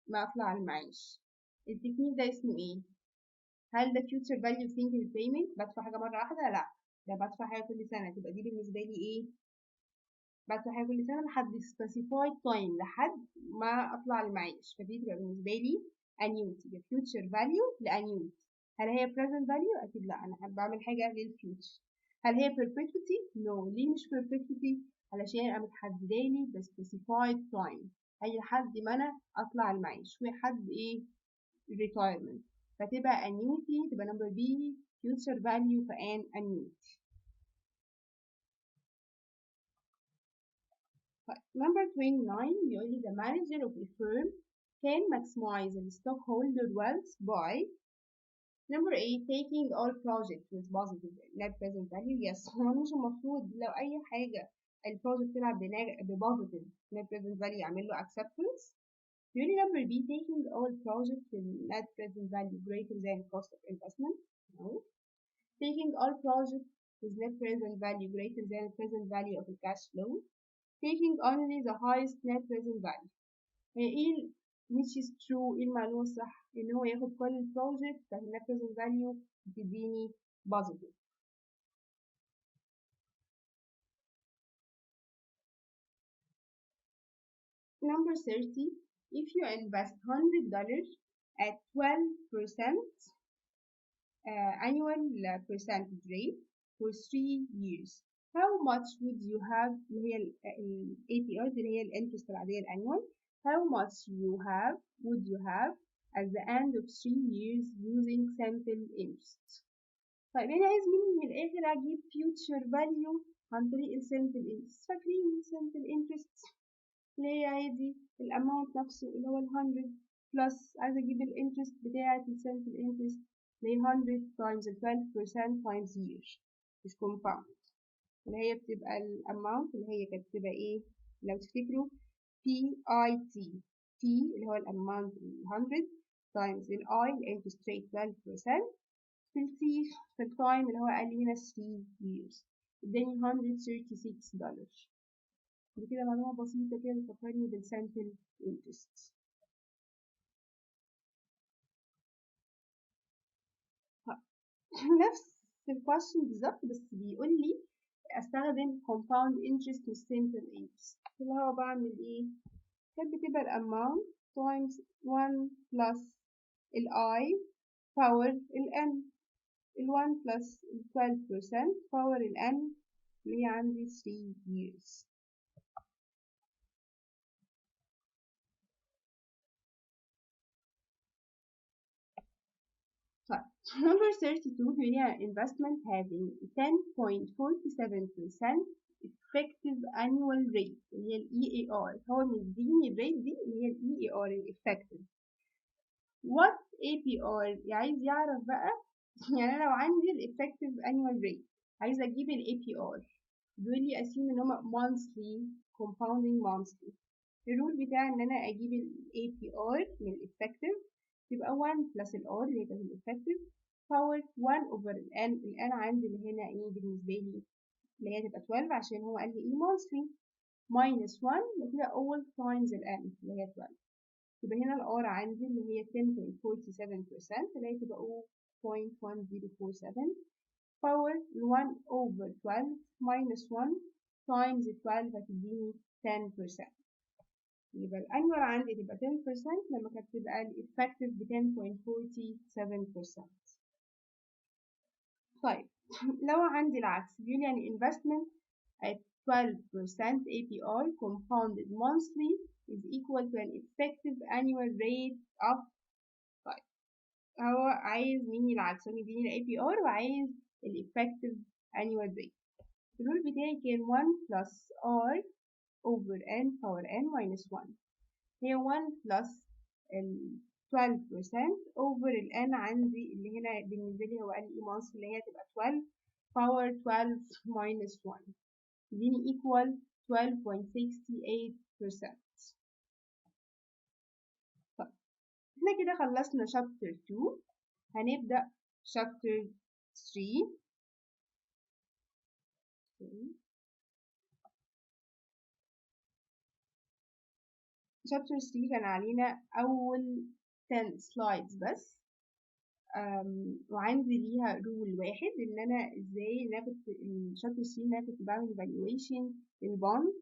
ما أطلع المعاش. التكنيك ده اسمه إيه؟ هل ده future value single payment بدفع حاجة مرة واحدة؟ لأ ده بدفع حاجة كل سنة تبقى دي بالنسبة لي إيه؟ بدفع حاجة كل سنة لحد specified time لحد ما أطلع المعاش فدي تبقى بالنسبة لي annuity future value لannuity. هل هي present value؟ أكيد لأ أنا بعمل حاجة للfuture. هل هي perpetuity؟ no. ليه مش perpetuity؟ علشان أنا متحددالي ب specified time أي لحد ما أنا أطلع المعاش وحد إيه retirement فتبقى annuity تبقى number B future value for an annuity. Number 29 بيقول لي the manager of a firm can maximize the stockholder wealth by number 8 taking all projects with positive net present value. Yes هو مش المفروض لو أي حاجة البروجكت طلع بpositive net present value يعمل له acceptance. بيقول لي number B taking all projects with net present value greater than cost of investment. No. Taking all projects with net present value greater than present value of the cash flow. Taking only the highest net present value. ايه which is true ايه المعلومة الصح ان هو ياخد كل البروجكت بتاعت net present value بتديني positive. Number 30 if you invest $100 at 12% annual percentage rate for 3 years how much would you have اللي هي ال APRs اللي هي الانترست العادية الانnual. how much would you have at the end of 3 years using simple interest. طيب أنا عايز مني من الآخر أجيب future value عن طريق ال simple interest. فاكرين ال simple interest اللي هي عادي الأماونت نفسه اللي هو 100 بلس عايزة أجيب الانترست بتاعة ال simple interest اللي هي 100 times 12% times year مش compound اللي هي بتبقى الأماونت اللي هي كانت بتبقى إيه لو تفتكروا PIT T اللي هو الأماونت 100 times ال I الانترست rate 12% في التي في التايم اللي هو قال لي هنا 3 years اداني $136. دي كده معلومة بسيطة كده بتفكرني بالسامبل انترست. نفس الكويشن بالظبط بس بيقول لي استخدم compound interest و simple interest اللي هو بعمل ايه؟ كانت بتبقى الاماونت times 1 plus ال I power ال N ال 1 plus ال 12% power ال N اللي هي عندي 3 years. طيب number 32 هي investment having 10.47% effective annual rate اللي هي ال EAR. هو مديني الريت دي اللي هي ال EAR ال effective. what APR عايز يعرف بقى يعني أنا لو عندي ال effective annual rate عايز أجيب ال APR بيقول لي assume إن هما monthly compounding monthly. الرول بتاعي إن أنا أجيب ال APR من ال effective يبقى 1 plus ال R اللي هي ال effective power 1 over ال N. ال N عندي اللي هنا إيه بالنسبة لي اللي هي تبقى 12 عشان هو قال لي إيه monthly minus 1 وكده all times ال N اللي هي 12. يبقى هنا ال R عندي اللي هي 10.47% اللي هي تبقى 0.1047 power 1 over 12 minus 1 times 12 هتديني 10%. يبقى الانيوال عندي تبقى 10% لما كانت تبقى الافكتيف ب 10.47%. طيب لو عندي العكس بيقول يعني investment at 12% APR compounded monthly is equal to an effective annual rate of. طيب هو عايز مني العكس هو مديني ال APR وعايز ال effective annual rate. الرول بتاعي كان 1 plus R over N power N minus 1 هي 1 plus ال 12% over ال N عندي اللي هنا بالنسبة لي هو قال لي months اللي هي تبقى 12 power 12 minus 1 يديني equal 12.68%. طيب احنا كده خلصنا chapter 2 هنبدأ chapter 3. chapter 3 كان علينا أول 10 slides بس وعندي ليها رول واحد ان انا ازاي انا كنت الشابتر 3 ان انا كنت بعمل evaluation للبوند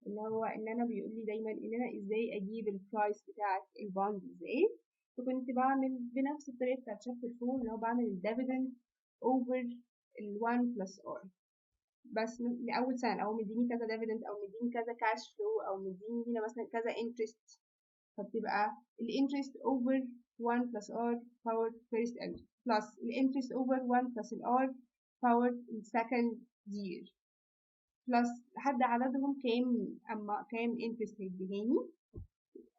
اللي هو ان انا بيقول لي دايما ان انا ازاي اجيب البرايس بتاعت البوند ازاي. فكنت بعمل بنفس الطريقه بتاعت شابتر 4 اللي هو بعمل الديفيدند اوفر ال 1 بلس ار بس لاول سنه او مديني كذا ديفيدند او مديني كذا كاش فلو او مديني هنا مثلا كذا انترست فبتبقى الانترست اوفر 1 plus r power first and plus الانترست over 1 plus r power second year plus لحد عددهم كام انترست هيديهاني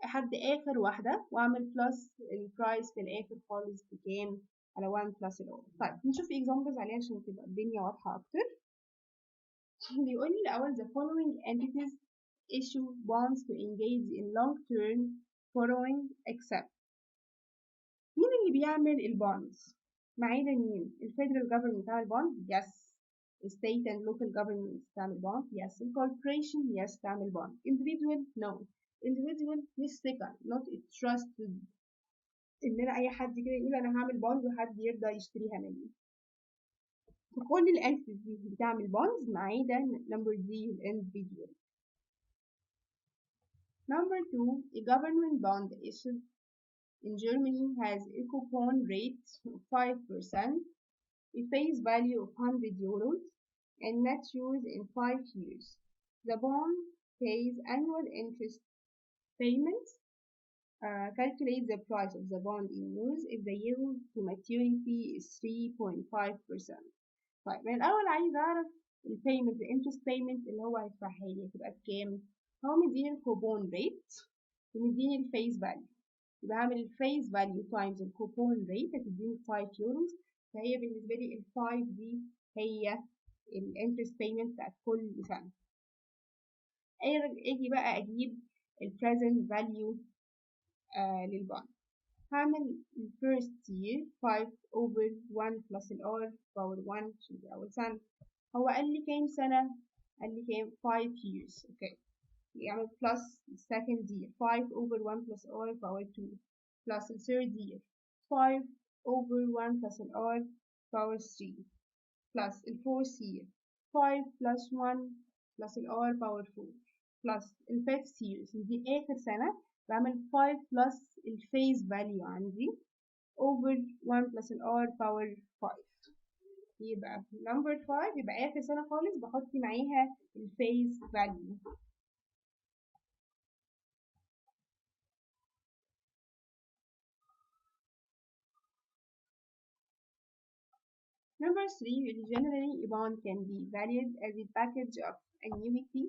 لحد اخر واحدة واعمل plus البرايس في الاخر خالص بكام على 1 plus ال r. طيب نشوف examples عليها عشان تبقى الدنيا واضحة اكتر. بيقول لي الاول the following entities issue bonds to engage in long term borrowing except. مين اللي بيعمل البونز؟ معانا مين؟ الفيدرال جفرمنت بتعمل بوند؟ يس. state and local governments تعمل بوند؟ يس. الكوربوريشن؟ يس تعمل بوند. individual؟ no. individual مش ثقة not trusted إن أنا أي حد كده يقول أنا هعمل بوند وحد يرضى يشتريها مني. فكل الانتيتيز دي بتعمل بوندز ما عدا نمبر دي individual. Number 2 a government bond issued in Germany has a coupon rate of 5%, a face value of 100 euros, and matures in 5 years. The bond pays annual interest payments. Calculate the price of the bond in euros if the yield to maturity is 3.5%. طيب من الأول عايز أعرف البيمنت الانترست بيمنت اللي هو هيدفعها لي هتبقى بكام؟ هو مديني الكوبون ريت ومديني الفيس فاليو، يبقى هعمل الفيس فاليو تايمز الكوبون ريت هتديني 5 يوروز، فهي بالنسبة لي ال 5 دي هي الانترست بيمنت بتاعت كل سنة. اجي بقى اجيب البريزنت فاليو للبوند. هعمل الفيرست يير 5 over 1 plus R power 1 عشان دي أول سنة. هو قال لي كام سنة؟ قال لي كام 5 years. اوكي يعمل plus second year 5 over 1 plus R power 2 plus the third year 5 over 1 plus R power 3 plus the fourth year 5 plus 1 plus R power 4 plus the fifth year دي آخر سنة بعمل 5 plus الفيس فاليو عندي over 1 plus R power 5. يبقى number 5 يبقى آخر سنة خالص بحط معاها الفيس فاليو. Number 3, generally a bond can be valued as a package of annuity,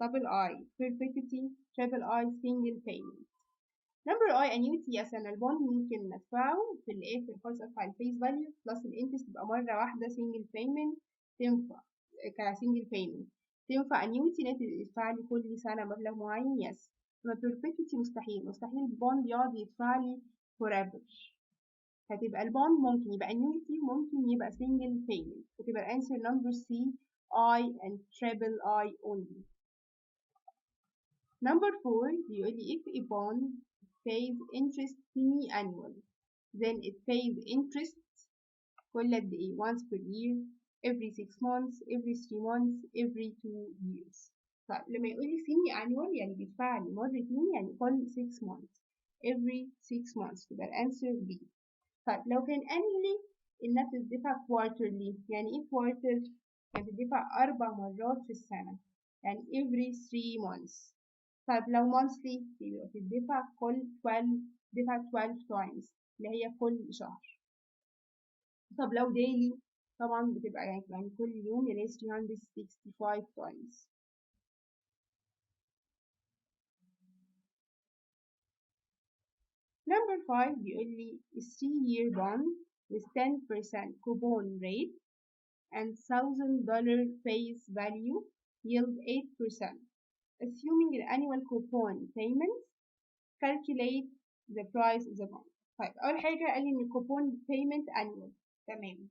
double I, perpetuity, triple I, single payment. Number I annuity أصلا البوند ممكن ندفعه في الآخر خالص أدفع الفيس فاليو بلس الانترست تبقى مرة واحدة single payment تنفع كسنجل payment. تنفع annuity إن أنت تدفع لي كل سنة مبلغ معين يس. أما perpetuity مستحيل البوند يقعد يدفع لي forever. هتبقى البوند ممكن يبقى annuity ممكن يبقى single payment. فتبقى answer number C I and triple I only. Number 4 بيقول لي if a bond pays interest semi-annual then it pays interest كل قد إيه once per year every 6 months every 3 months every 2 years. طيب لما يقول لي semi-annual يعني بيدفع لي مرتين يعني كل 6 months every 6 months تبقى الأنسر B. طيب لو كان قال لي إنها بتدفع quarterly يعني إيه quarter؟ يعني بتدفع 4 مرات في السنة يعني every 3 months. طيب لو monthly يبقى بتدفع كل 12 times اللي هي كل شهر. طب لو daily طبعا بتبقى يعني كل يوم يعني 365 times. Number 5 بيقول لي a 3-year bond with 10% coupon rate and $1,000 face value yield 8%. Assuming the annual coupon payments, calculate the price of the bond. طيب أول حاجة قال لي إن الكوبون payment annual تمام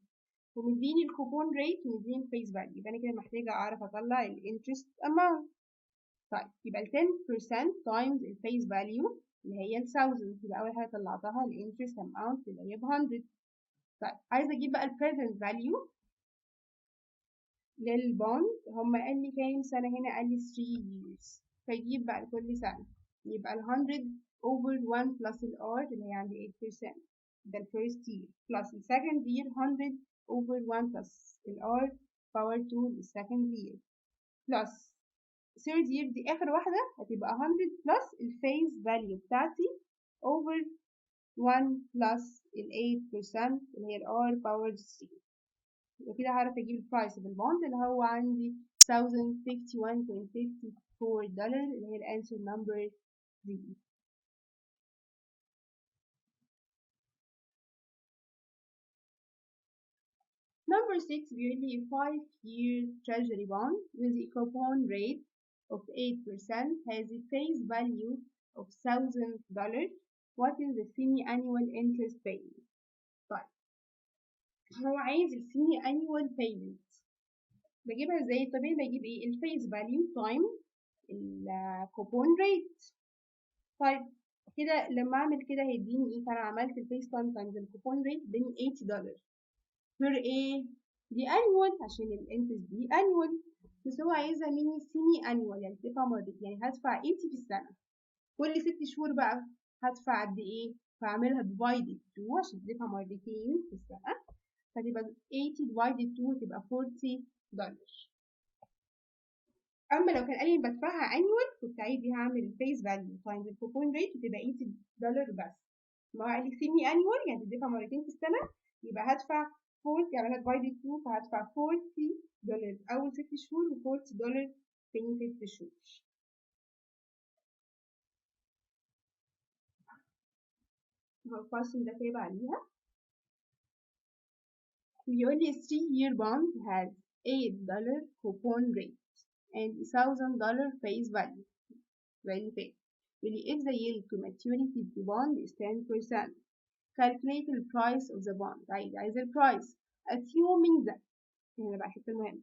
ومديني الكوبون rate ومديني الفيس فاليو يبقى أنا كده محتاجة أعرف أطلع الانترست amount. طيب يبقى ال 10% times الفيس فاليو اللي هي ال 1000 يبقى أول حاجة طلعتها الانترست amount اللي هي ب 100. طيب عايزة أجيب بقى ال present value للبوند هم قال لي كام سنة هنا قال لي 3 years فيجيب بقى لكل سنة يبقى ال 100 over 1 plus ال R اللي هي عندي 8% ده ال first year plus ال second year 100 over 1 plus ال R power 2 ال second year plus third year دي آخر واحدة هتبقى 100 plus ال face value بتاعتي over 1 plus ال 8% اللي هي ال R power 3. وكده هعرف اجيب البرايس اوف البوند اللي هو عندي $1,051.54 اللي هي الانسر نمبر 3. Number 6 بيقول لي 5-year treasury bond with a coupon rate of 8% has a face value of $1,000. What is the semi-annual interest payment? طيب هو عايز ال semi-annual payment بجيبها ازاي؟ طبيعي بجيب ايه؟ الفيس فاليو تايم الكوبون ريت. طيب كده لما اعمل كده هيديني ايه؟ فانا عملت الفيس تايم تايمز الكوبون ريت اداني $8 بير ايه؟ دي انيوال عشان الانترست دي انيوال بس هو عايزها مني سيمي انيوال يعني تدفع مرتين يعني هدفع 80 في السنة كل 6 شهور بقى هدفع قد ايه؟ فاعملها ديفايدد 2 عشان تدفع مرتين في السنة فتبقى 80 divided 2 تبقى $40. اما لو كان قال لي بدفعها annual كنت عادي هعمل face value times الكوبون ريت وتبقى $80 بس. ما هو قال لي semi annual يعني تدفع مرتين في السنه، يبقى هدفع 40 يعني divided 2 فهدفع $40 اول 6 شهور و$40 تاني 6 شهور. هو القاسم ده تابع عليها. بيقول لي 3-year bond has $8 coupon rate and $1,000 face value. Very fair. Really, if the yield to maturity of the bond is 10%, calculate the price of the bond. عايز the price. Assuming that هنا بقى حتة المهم.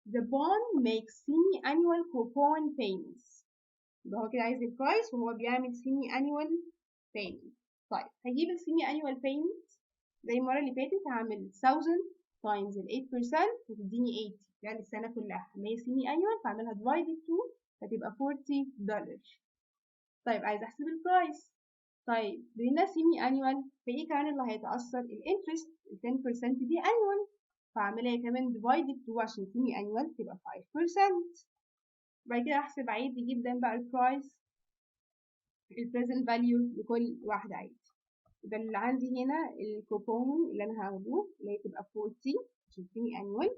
The bond makes semi-annual coupon payments. يبقى هو كده عايز البرايس وهو بيعمل semi-annual payment. طيب هجيب semi-annual payment زي المرة اللي فاتت هعمل 1000 times 8% فتديني 80 يعني السنة كلها. ما هي semi-annual فاعملها divided 2 فتبقى $40. طيب عايز احسب البرايس. طيب بما سيمي انيوال فايه كمان اللي هيتاثر؟ الانترست. ال 10% دي انيوال فاعملها كمان ديفايدد 2 عشان سيمي انيوال تبقى 5%. بعد كده احسب عادي جدا بقى البرايس البريزنت فاليو لكل واحده عادي. يبقى اللي عندي هنا الكوبون اللي انا هاخده اللي هي تبقى 40 عشان سيمي انيوال.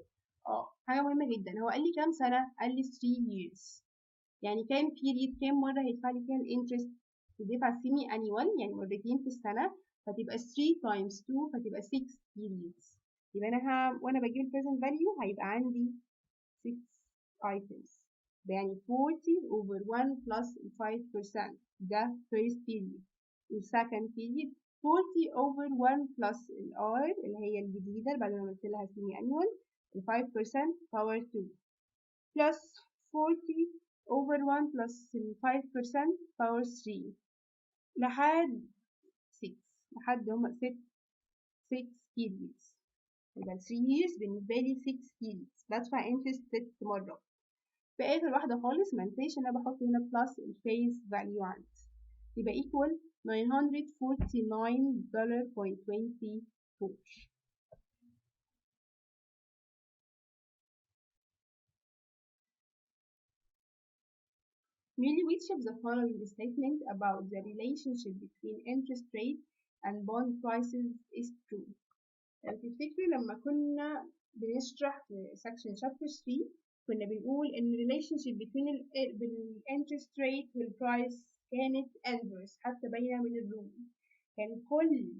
حاجه مهمه جدا، هو قال لي كام سنه؟ قال لي 3 years يعني كام بيريد، كام مرة هيدفع لي فيها الانترست؟ تدفع سيمي انيوال يعني مرتين في السنة فتبقى 3 times 2 فتبقى 6 periods. يبقى أنا وأنا بجيب البريزنت فاليو هيبقى عندي 6 items يعني 40 over 1 plus 5% ده first period. والsecond period 40 over 1 plus R اللي هي الجديدة بعد ما عملت لها سيمي انيوال 5% power 2 plus 40 over 1 plus 5% power 3 لحد 6 لحد هما 6 periods. يبقى 3 years بالنسبة لي 6 periods بدفع interest 6 مرات. في آخر واحدة خالص منساش إن أنا بحط هنا plus الفيس value عندي يبقى equal $949.24. Merely which of the following statement about the relationship between interest rate and bond prices is true. لو تفتكروا لما كنا بنشرح في section chapter 3 كنا بنقول إن relationship between interest rate والprice كانت inverse حتى باينة من الرول. كان كل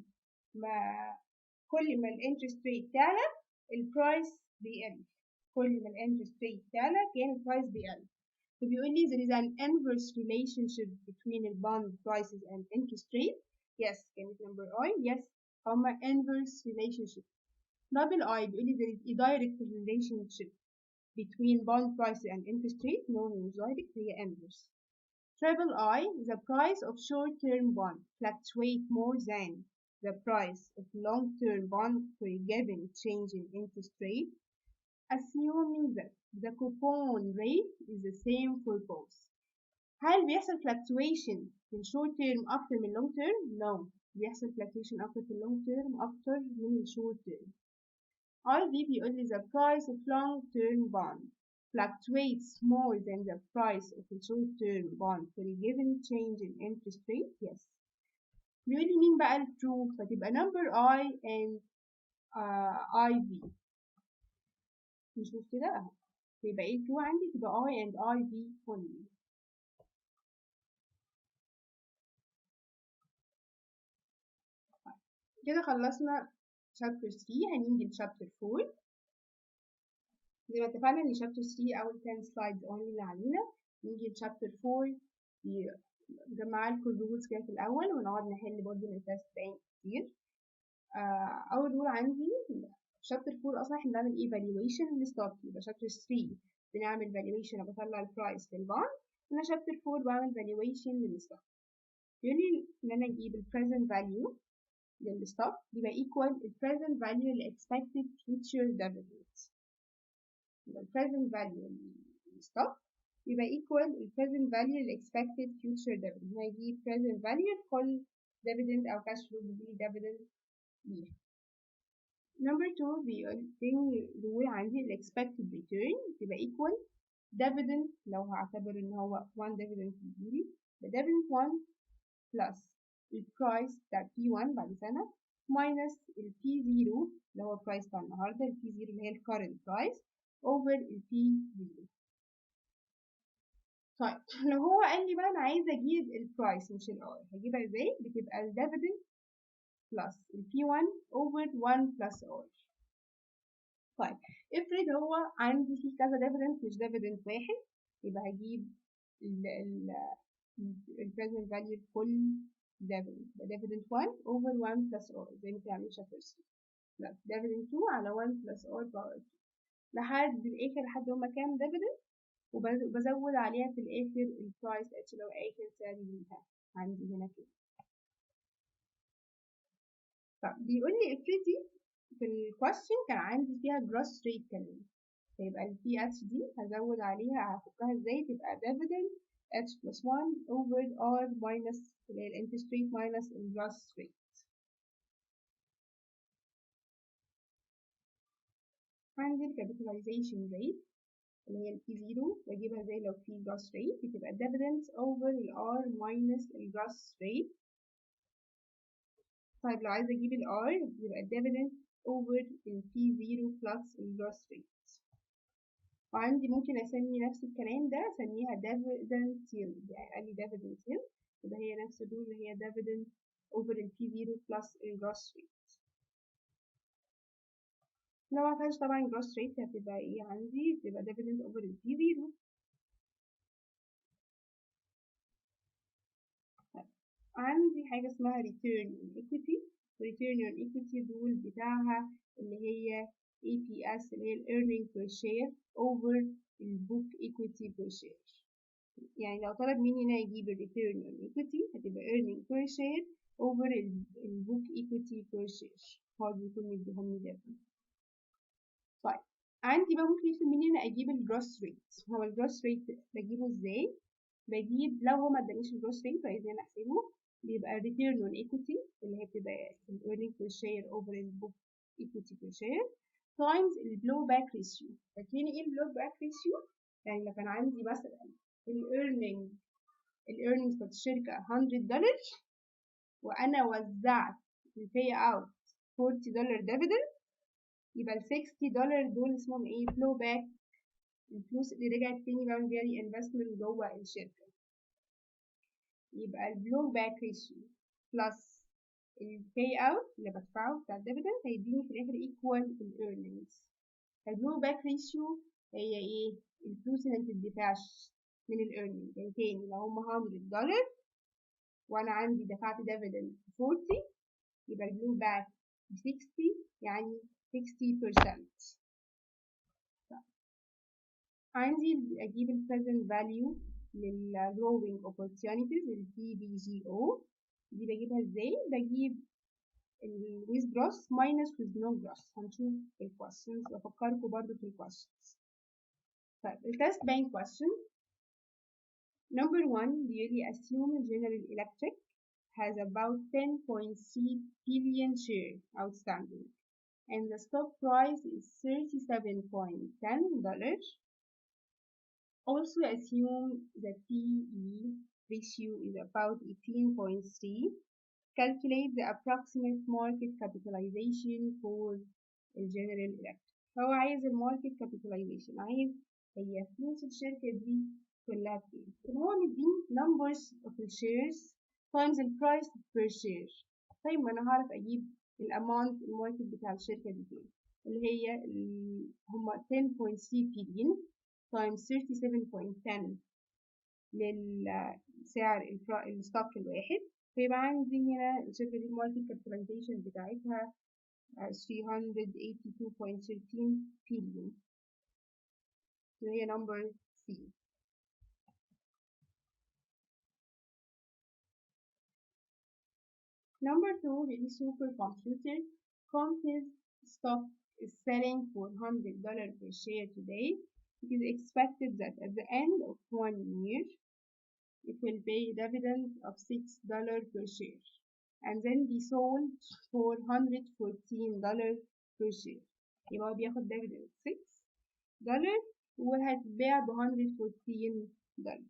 ما الانترست ريت تعلى البرايس بيقل. كل ما الانترست ريت تعلى كان البرايس بيقل. فبيقول لي there is an inverse relationship between the bond prices and interest rate. Yes. كانت number I. Yes. هما inverse relationship. Double I بيقول لي there is a direct relationship between bond prices and interest rate. No, مش direct هي inverse. Triple I, the price of short-term bond fluctuate more than the price of long-term bond for a given change in interest rate, assuming that the coupon rate is the same for both. هل بيحصل fluctuation في short term أكتر من long term؟ No. بيحصل fluctuation أكتر في long term أكتر من short term. RV بيقول لي the price of long term bond fluctuates more than the price of a short term bond for a given change in interest rate. Yes. بيقول لي مين بقى الترو؟ فتبقى number I and IV. نشوف كده اهو. يبقى ايه الترو عندي؟ تبقى I and IV only. كده خلصنا chapter 3 هنيجي لchapter 4. زي ما اتفقنا ان chapter 3 اول 10 slides only اللي علينا. نيجي لchapter 4 نجمع لكم الرولز كده في الاول ونقعد نحل برضه من التست باين كتير. اول رول عندي chapter 4 اصلا احنا بنعمل evaluation للستوك. يبقى chapter 3 بنعمل valuation انا بطلع البرايس للبوند. هنا chapter 4 بعمل valuation للستوك. يقول لي ان انا اجيب ال present value للستوك يبقى equal ال present value ل expected future dividends. يبقى ال present value للستوك يبقى equal ال present value ل expected future dividend. هجيب present value لكل dividend أو cash flow بيجيلي dividend ليها. number 2 بيقول تاني rule عندي ال expected return تبقى equal dividend لو هعتبر ان هو 1 dividend يجيلي dividend 1 plus ال price بتاع P1 بعد سنة minus ال P0 اللي هو البرايس بتاع النهارده ال P0 اللي هي ال current price over ال P0. طيب لو هو قال لي بقى انا عايزه اجيب البرايس مش الار هجيبها ازاي؟ بتبقى ال dividend plus ال P1 over 1 plus R. طيب افرض هو عندي فيه كذا dividend مش dividend واحد يبقى هجيب ال present value لكل dividend يبقى dividend 1 over 1 plus R زي ما انت عاملين شايفين plus dividend 2 على 1 plus R power 2 لحد الآخر لحد هما كام dividend وبزود عليها في الآخر البرايس اتش اللي هو آخر سعر ليها عندي هنا كده. طب بيقول لي افرضي في الكويستشن كان عندي فيها جروس ريت كمان فيبقى ال بي اتش دي هزود عليها هفكها ازاي تبقى dividend h plus 1 over r minus اللي هي الانترست ريت minus الجروس ريت. عندي الكابيتاليزيشن ريت اللي هي ال P0 بجيبها زي لو في جروس ريت بتبقى dividend over ال r minus الجروس ريت. طيب لو عايزة أجيب ال R يبقى dividend over ال P0 plus ال gross rate. وعندي ممكن أسمي نفس الكلام ده أسميها dividend yield يعني قال لي dividend yield يبقى هي نفس الرول اللي هي dividend over ال P0 plus ال gross rate. لو معرفهاش طبعا gross rate هتبقى إيه عندي بتبقى dividend over ال P0. عندي حاجة اسمها return on equity return on equity الرول بتاعها اللي هي EPS اللي هي earning per share over book equity per share. يعني لو طلب مني أنا أجيب return on equity هتبقى earning per share over book equity per share هو بيكون مديهم لي ده. طيب عندي بقى ممكن يطلب مني أنا أجيب الجروس ريت. هو الجروس ريت بجيبه إزاي؟ بجيب لو هو ما ادانيش الجروس ريت وعايزين أحسبه بيبقى return on equity اللي هي بتبقى earning per share over book equity per share times ال blowback ratio. فاكرين ايه ال blowback ratio؟ يعني لو كان عندي مثلا ال earnings بتاعت الشركة $100 وأنا وزعت ال payout $40 dividend يبقى ال $60 دول اسمهم ايه؟ blowback الفلوس اللي رجعت تاني بعمل بيها ري investment جوه الشركة. يبقى ال blowback ratio plus ال payout اللي بدفعه بتاع الديفيدند هيديني في الآخر equal ال earnings. ال blowback ratio هي ايه؟ الفلوس اللي متدفعش من ال earnings يعني تاني لو هم $100 وأنا عندي دفعت dividend 40 يبقى ال blowback 60 يعني 60%. عندي أجيب ال present value لل growing opportunities ال PBGO دي بجيبها ازاي؟ بجيب ال with gross minus with no gross هنشوف في ال questions وأفكركم برضو في ال questions. طيب ال test bank question number 1 بيقول لي assume General Electric has about 10.3 billion shares outstanding and the stock price is $37.10. Also assume the PE ratio is about 18.3. Calculate the approximate market capitalization for General Electric. هو عايز الماركت capitalization عايز هي فلوس الشركة دي كلها بكام. هو مديني numbers of the shares times the price per share. طيب ما أنا هعرف أجيب الأماونت الماركت بتاع الشركة دي كام اللي هي هما 10.3 billion times 37.10 للسعر الستوك الواحد فيبقى عندي هنا الشركة دي الماركت كابيتاليزيشن بتاعتها 382.13 billion هي number C. Number 2 the supercomputer Computer's stock is selling for $100 per share today. It is expected that at the end of 1 year it will pay a dividend of $6 per share and then be sold for $114 per share. يبقى هو بياخد dividend $6 وهتتباع ب $114.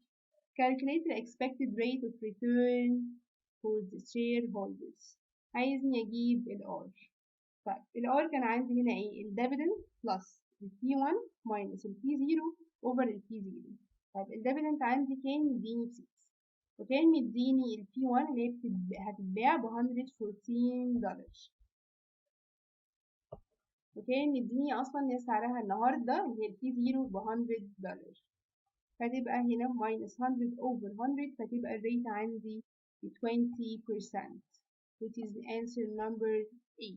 Calculate the expected rate of return for the shareholders. عايزني أجيب ال R. طيب ال R كان عندي هنا إيه؟ ال dividend plus ال P1 minus ال P0 over ال P0. طيب ال dividend عندي كان مديني 6 وكان مديني ال P1 اللي هي هتتباع ب $114 وكان مديني أصلا هي سعرها النهاردة اللي هي ال P0 ب $100 فتبقى هنا minus 100 over 100 فتبقى الريت عندي 20% which is the answer number A.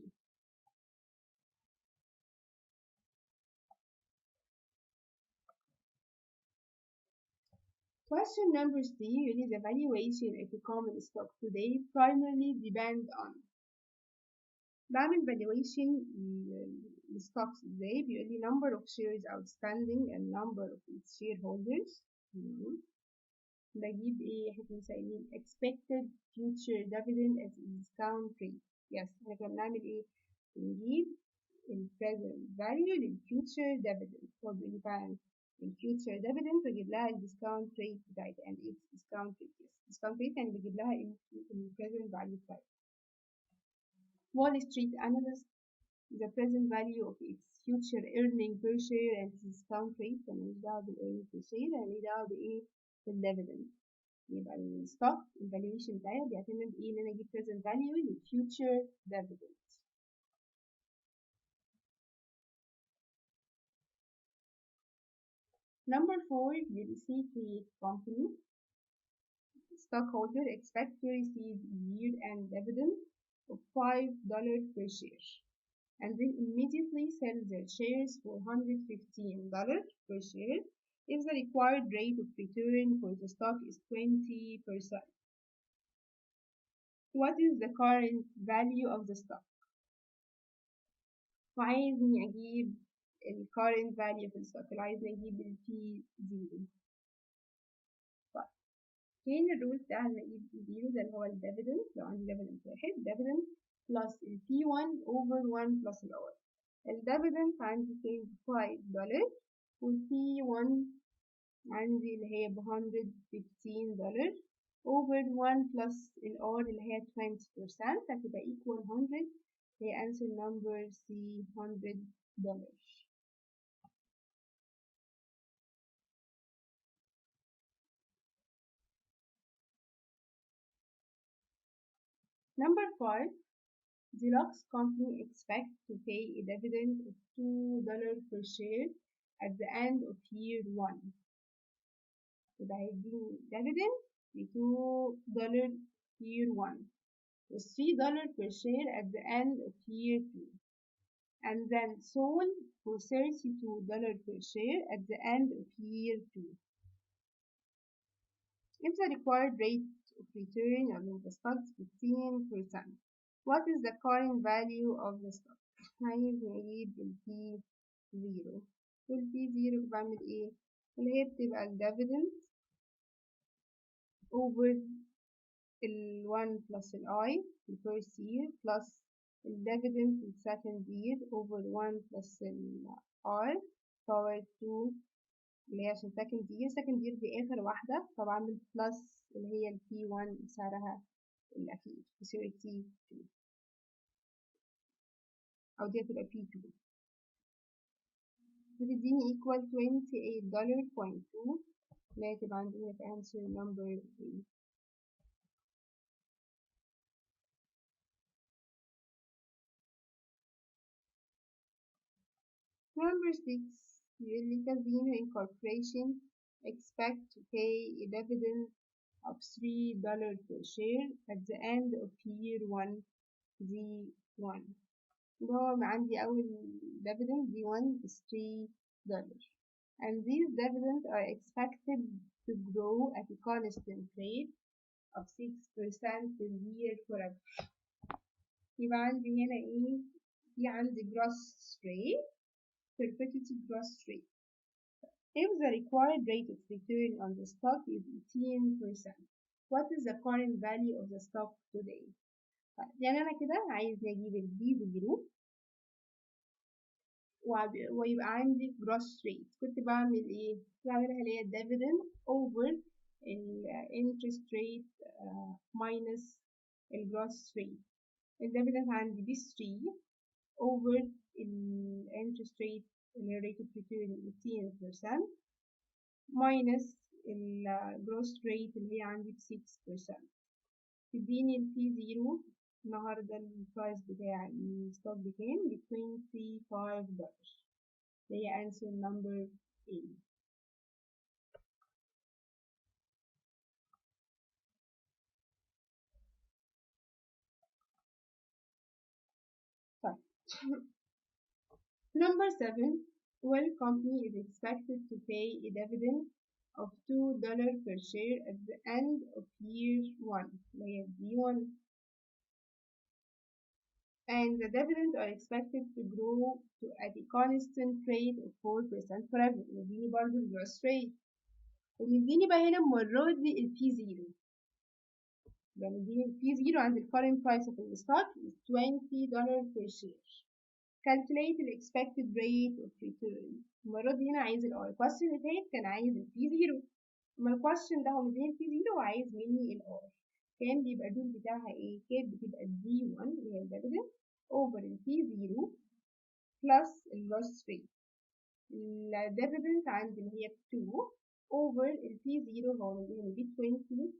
Question number C, really the valuation of a common stock today primarily depend on. بعمل valuation للstocks ازاي؟ بيقول لي number of shares outstanding and number of its shareholders. بجيب ايه؟ احنا كنا سائلين expected future dividend at discount rate. Yes, احنا كنا بنعمل ايه؟ بنجيب ال present value لل future dividend. هو بيقول لي فعلا ال future dividend بجيب لها ال discount rate بتاعتها and its discount rate. Yes, discount rate يعني بجيب لها ال present value بتاعتها. Wall Street analyst the present value of its future earning per share and its discount rate. ماليش دعوة بال earning per share، أنا ليه دعوة بإيه؟ بالdividend. يبقى الستوك الفالويشن بتاعي بيعتمد ايه ان انا اجيب present value لل future dividend. Number 4 the create company stockholder expect to receive year-end dividend of $5 per share and then immediately sell their shares for $115 per share if the required rate of return for the stock is 20%. What is the current value of the stock؟ وعايزني أجيب ال current value في الstock اللي عايزني أجيب ال P0. طيب فين الرول بتاع إن أجيب P0 ده اللي هو ال dividend. لو عندي dividend واحد dividend plus ال P1 over 1 plus ال R. ال dividend عندي كان $5 وال P1 عندي اللي هي ب $115 over 1 plus ال R اللي هي 20% هتبقى equal 100. هي answer number C $100. Number 5, Deluxe company expect to pay a dividend of $2 per share at the end of year 1. يبقى هيديني dividend ب $2 year 1 و $3 per share at the end of year 2 and then sold for $32 per share at the end of year 2. If the required rate of return of the stock is 15%, what is the current value of the stock؟ عايز نجيب ال P0. وال P0 بعمل ايه؟ اللي هي بتبقى ال dividend over ال 1 plus ال I ال first year plus ال dividend ال second year over 1 plus ال R power 2 اللي هي عشان second year دي آخر واحدة فبعمل plus اللي هي ال P1 سعرها الأخير تساوي T2 أو دي هتبقى P2 بتديني equal $28.2 اللي هي تبقى عندنا في answer number 3. Number 6, Yearly Casino Incorporation expect to pay a dividend of $3 per share at the end of year 1 D1. اللي هو عندي أول dividend D1 is $3 and these dividends are expected to grow at a constant rate of 6% per year forever. يبقى عندي هنا ايه؟ في عندي gross rate perpetuity gross rate. If the required rate of return on the stock is 18%, what is the current value of the stock today؟ يعني أنا كده عايز أجيب ال B0 ويبقى عندي gross rate. كنت بعمل ايه؟ كنت بعملها اللي هي dividend over interest rate minus gross rate. الديفيدند عندي ب 3 over interest rate اللي هي rate of return 18% minus gross rate اللي هي عندي ب 6%. تديني البي 0. النهارده البرايس بتاع الستوك بكام؟ ب $25. اللي هي answer number A. طيب number 7. Well, company is expected to pay a dividend of $2 per share at the end of year 1 اللي هي D1, and the dividends are expected to grow at a constant rate of 4% forever. نديني برضه الجروس rate، ونديني بقى هنا المرة دي البي 0. يعني نديني البي 0 عند ال current price of the stock is $20 per share. Calculate the expected rate of return. المرة دي هنا عايز ال R. question اللي فات كان عايز البي 0. أما ال question ده هو مديني البي 0 وعايز مني ال R. كان بيبقى الرول بتاعها ايه؟ كانت بتبقى D1 اللي هي الديفيدند over ال P0 plus الجروس rate. الديفيدند عندي اللي هي 2 over ال P0 هو مديني ب 20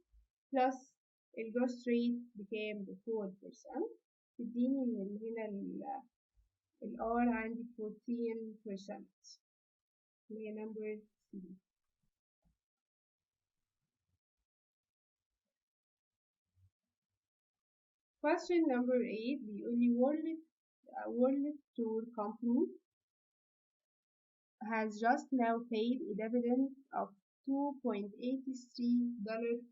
plus الجروس rate بكام؟ ب 4%. تديني من هنا ال R عندي 14% اللي هي number C. Question number 8 بيقول لي World Tour Company has just now paid a dividend of $2.83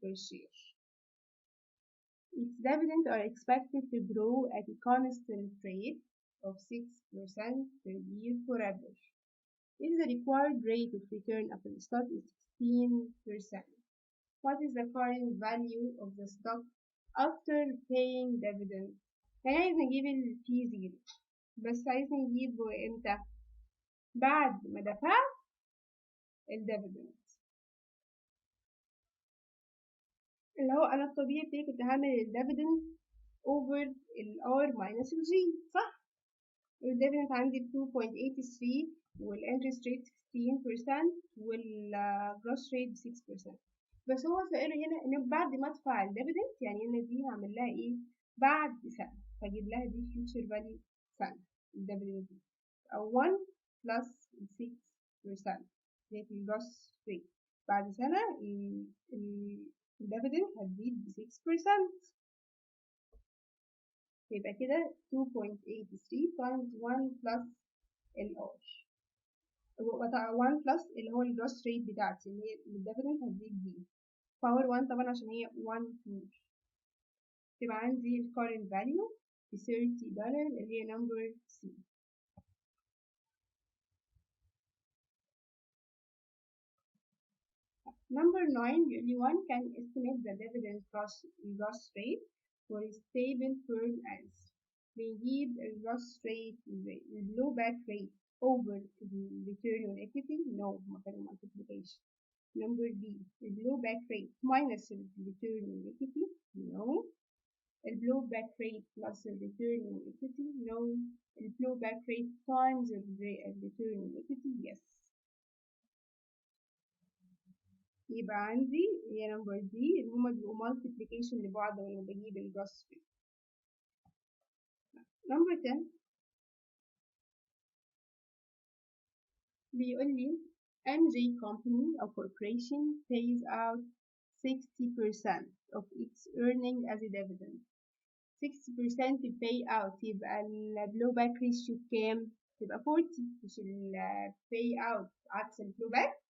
per share. Its dividends are expected to grow at a constant rate of 6% per year forever. If the required rate of return of the stock is 16%, what is the current value of the stock after paying dividends؟ يعني عايز نجيب ال P0 بس عايز نجيبه امتى؟ بعد ما دفعت الديفيدند. اللي هو انا الطبيعي بتاعي كنت هعمل الديفيدند over ال R minus ال G، صح؟ الديفيدند عندي ب 2.83 والانترست ريت 16% والجروس ريت ب 6%. بس هو سؤاله هنا ان بعد ما ادفع الديفيدند، يعني انا دي هعمل لها ايه؟ بعد سنه، فاجيب لها دي فيوتشر فاليو سنه الديفيدند دي، او 1 بلس 6% ديت الجروس ريت. بعد سنه الديفيدند هتزيد ب 6%، يبقى كده 2.83 times 1 plus ال R 1 plus اللي هو الجروس ريت بتاعتي اللي هي الديفيدند هتزيد بيه باور 1 طبعا عشان هي 1 tour. تبقى عندي ال current value ب $30 اللي هي number C. Number 9 بيقول لي one can estimate the dividend gross rate for a stable firm as بنجيب الجروس rate ازاي؟ الblowback rate over the return on equity no مثلا multiplication. Number B الblowback rate minus the return on equity no. الblowback rate plus the return on equity no. الblowback rate times the return on equity yes. يبقى عندي هي نمبر دي اللي هما بيبقوا multiplication لبعض لما بجيب الجروس ريت. نمبر 10 بيقول لي MJ company or corporation pays out 60% of its earning as a dividend. 60% pay out يبقى ال blowback ratio بكام؟ تبقى 40. مش ال pay out عكس ال blowback.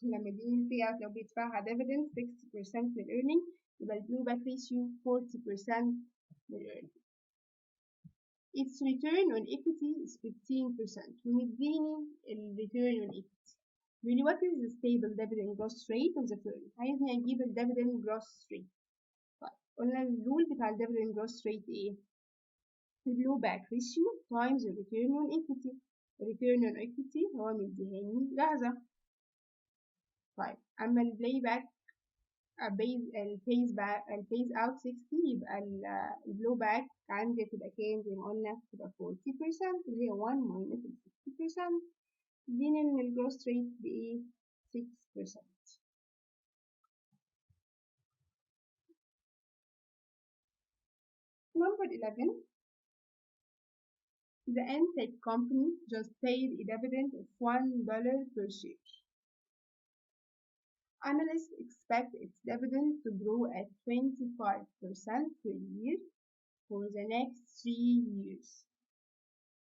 لما يديني ال pay out لو بيدفعها dividend 60% من ال earning يبقى ال blowback ratio 40% من ال earning. Its return on equity is 15%. ومديني ال return on equity. really what is the stable dividend gross rate of the firm؟ عايزني اجيب ال dividend gross rate. طيب قلنا الرول بتاع ال dividend gross rate ايه؟ blowback ratio times the return on equity. return on equity هو مديهاني جاهزة. طيب أما البلاي باك الفيز اوت 60 يبقى البلو باك عندي تبقى كام؟ زي ما قلنا تبقى 40% اللي هي 1 minus 60%. دين ان الجروس ريت بايه؟ 6%. Number 11. The Antec company just paid a dividend of $1 per share. Analysts expect its dividend to grow at 25% per year for the next 3 years,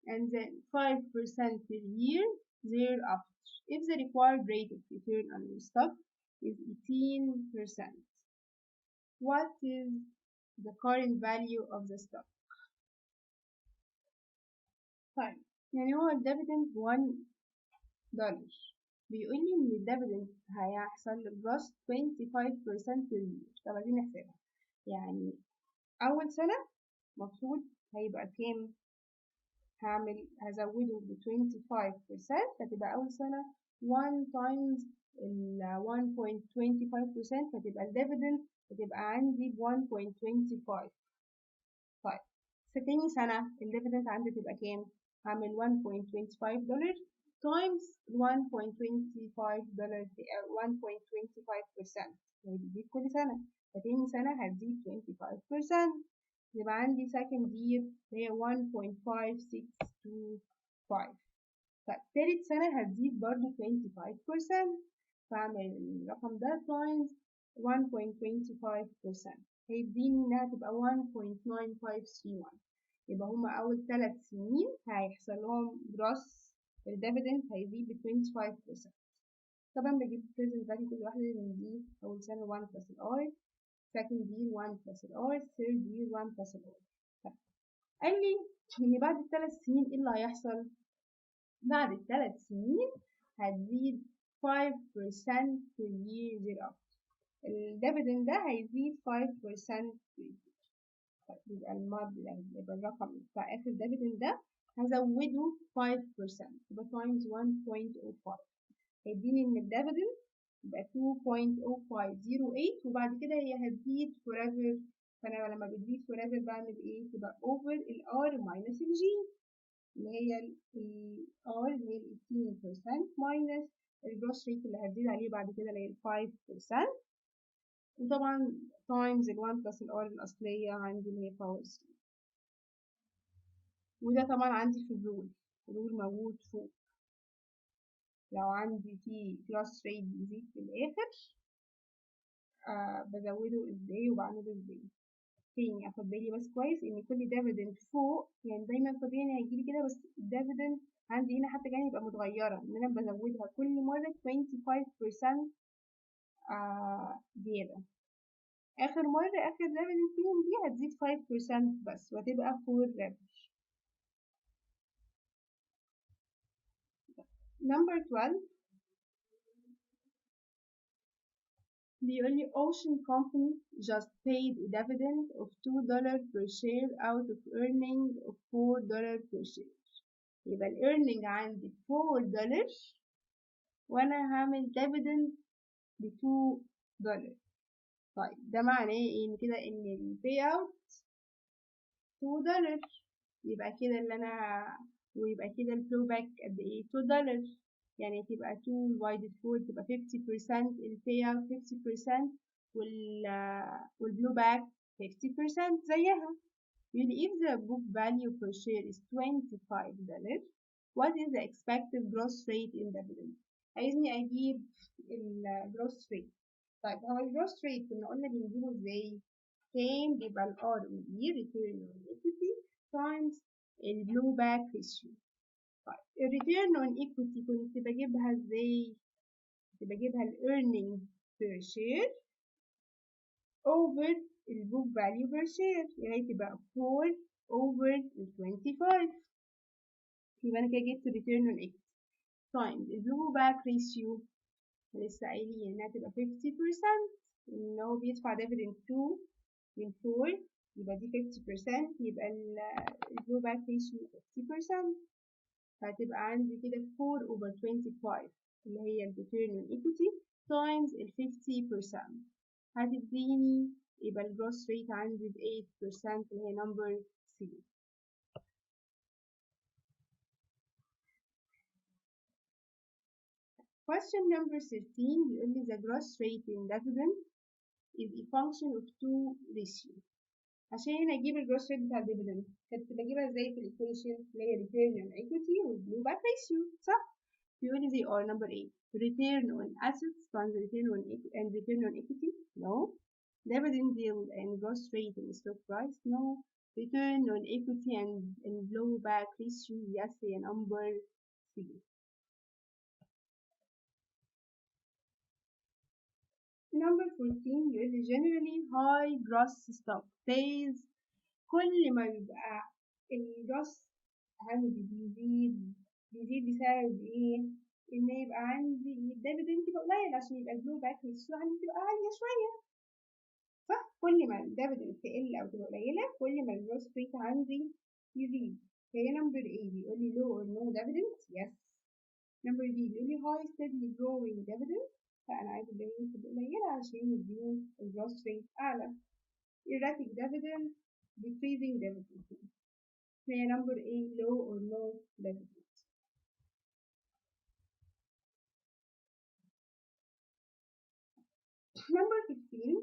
and then 5% per year thereafter, if the required rate of return on your stock is 18%. What is the current value of the stock? طيب يعني هو الديفيدند $1. بيقول لي ان الديفيدند هيحصل جروس 25% per year. طب عايزين نحسبها. يعني اول سنة مفروض هيبقى كام؟ هزوده ب 25%، فتبقى أول سنة 1 times ال 1.25%، فتبقى الديفيدند هتبقى عندي ب 1.25. طيب تاني سنة الديفيدند عندي تبقى كام؟ هعمل $1.25 times 1.25 1.25%، يعني بتزيد كل سنة. فتاني سنة هتزيد 25%، يبقى عندي second year هي 1.5625. طيب تالت سنة هتزيد برضو 25%، فأعمل الرقم ده times 1.25%، هيديني إنها تبقى 1.9531. يبقى هما أول 3 سنين هيحصل لهم جروس الديفيدند هيزيد ب 25%. طبعا بجيب present value كل واحدة من دي. أول سنة 1 plus R، second year 1 plus R، third year 1 plus R. قال لي إن بعد ال3 سنين إيه اللي هيحصل؟ بعد ال3 سنين هتزيد 5% per year thereafter. الديفيدند ده هيزيد 5% per year. يبقى يبقى الرقم بتاع آخر الديفيدند ده هزوده 5%، يبقى times 1.05، هيديني إن الديفيدند يبقى 2.0508، وبعد كده هي هتزيد forever. فأنا لما بتزيد forever بعمل إيه؟ تبقى over ال R minus ال G، اللي هي ال R اللي هي 18% minus الجروس ريت اللي هتزيد عليه بعد كده اللي هي 5%، وطبعا times ال 1 plus ال R الأصلية عندي اللي هي power 3. وده طبعا عندي في الرول موجود فوق. لو عندي فيه جروس ريت بيزيد في الآخر بزوده ازاي وبعمله ازاي. تاني اخد بالي بس كويس ان كل ديفيدند فوق، يعني دايما طبيعي هيجيلي كده، بس الديفيدند عندي هنا حتى جاي يبقى متغيرة ان انا بزودها كل مرة 25% زيادة. اخر مرة اخر ديفيدند فيهم دي هتزيد 5% بس، وهتبقى فور ريفر. Number 12 بيقول لي Ocean Company just paid a dividend of $2 per share out of earning of $4 per share. يبقى ال earning عندي $4 وأنا هعمل dividend ب $2. طيب ده معناه إيه؟ إن كده إن ال payout $2، يبقى كده اللي أنا ويبقى كده ال flowback قد إيه؟ $2، يعني تبقى 2 divided 4 تبقى 50%، ال payout 50%، والبلو باك 50% زيها. يقول if the book value per share is $25, what is the expected gross rate in dividend؟ عايزني أجيب الجروس ريت. طيب هو الجروس ريت كنا قلنا بنجيبه ازاي؟ كام؟ بيبقى ال ROE return on equity times البلو باك ratio. طيب الريتيرن اون ايكويتي كنت بجيبها ازاي؟ كنت بجيبها الايرنينج بير شير اوفر البوك فاليو بير شير، يعني تبقى 4 اوفر ال 25. يبقى انا كده جبت الريتيرن اون ايكويتي تايمز البلو باك ريشيو، لسه قايلين انها تبقى 50%، ان هو بيدفع ديفيدند 2 من 4، يبقى دي 50%، يبقى البلو باك ريشيو 50%. فهتبقى عندي كده 4/25 اللي هي ال return on equity times ال 50%. هتديني يبقى ال gross rate عندي ب 8% اللي هي number C. Question number 13 بيقول لي the gross rate in dividend is a function of two ratios. عشان اجيب الجروس ريت بتاع الديفيدند كنت بجيبها ازاي في الايكويشن اللي هي return on equity والبلو باك ratio صح؟ بيقول لي they are number 8 return on assets times return on and return on equity no, dividend yield and gross rate and stock price no, return on equity and blow back ratio yes هي number 3. Number 14 يقول لي generally high gross stock pays كل ما بيبقى الجروس عندي بيزيد بسبب ايه؟ ان يبقى عندي الديفيدند يبقى قليل عشان يبقى البلو باك ريشيو عندي تبقى عالية شوية صح؟ كل ما الديفيدند تقل او تبقى قليلة كل ما الجروس ريت عندي يزيد. هي نمبر A بيقول لي low or no dividend yes. نمبر B بيقول لي high steadily growing dividend فأنا عايز الديفيدند تبقى قليلة عشان يديني الجروس ريت أعلى. erratic dividend decreasing dividend هي number A low or no dividend. Number 15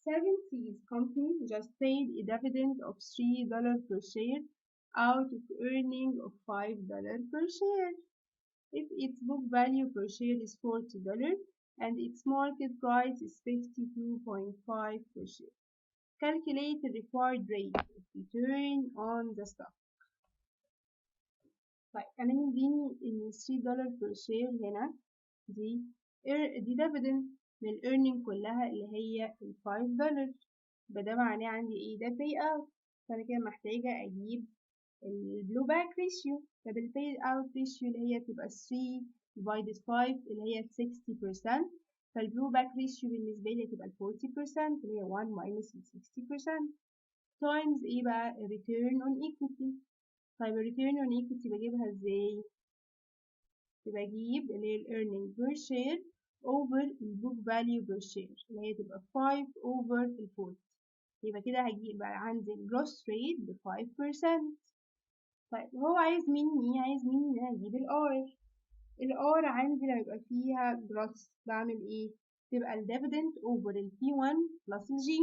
70's company just paid a dividend of $3 per share out of earning of $5 per share. If its book value per share is $40 and its market price is 52.5 per share. Calculate the required rate of return on the stock. طيب أنا مديني إن $3 per share هنا دي dividend من earning كلها اللي هي ال $5 ده معناه عندي ايه ده pay out فأنا كده محتاجة أجيب البلو باك ريشيو. طب ال pay out ratio اللي هي بتبقى 3 divided 5 اللي هي 60% فالبلو باك ريشيو بالنسبة لي هتبقى 40% اللي هي 1 minus 60% times ايه بقى return on equity. طيب return on equity بجيبها ازاي؟ بجيب اللي هي earning per share over book value per share اللي هي تبقى 5 over 40 يبقى كده هجيب بقى عندي gross rate ب 5%. طيب هو عايز مني ان انا اجيب الار عندي لما يبقى فيها gross بعمل ايه؟ تبقى الديفيدند over P1 plus الجي.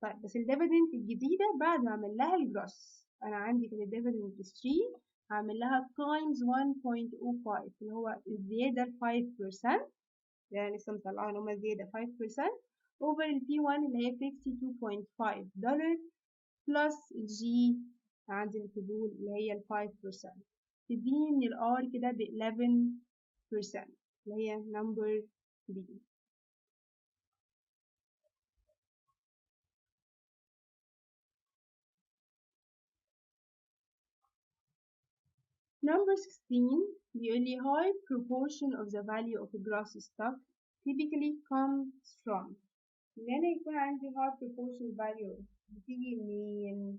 طيب بس الديفيدند الجديدة بعد ما اعمل لها الجروس انا عندي كده الديفيدند 3 هعمل لها times 1.05 اللي هو الزيادة 5% يعني لسه مطلعها ان هما زيادة 5% over ال P1 اللي هي $52.5 plus الجي عندي الفضول اللي هي ال 5% تديني من الار كده ب 11% اللي هي number B. Number 16 بيقول لي high proportion of the value of the gross stock typically comes from إن أنا يكون عندي high proportion value بتيجي من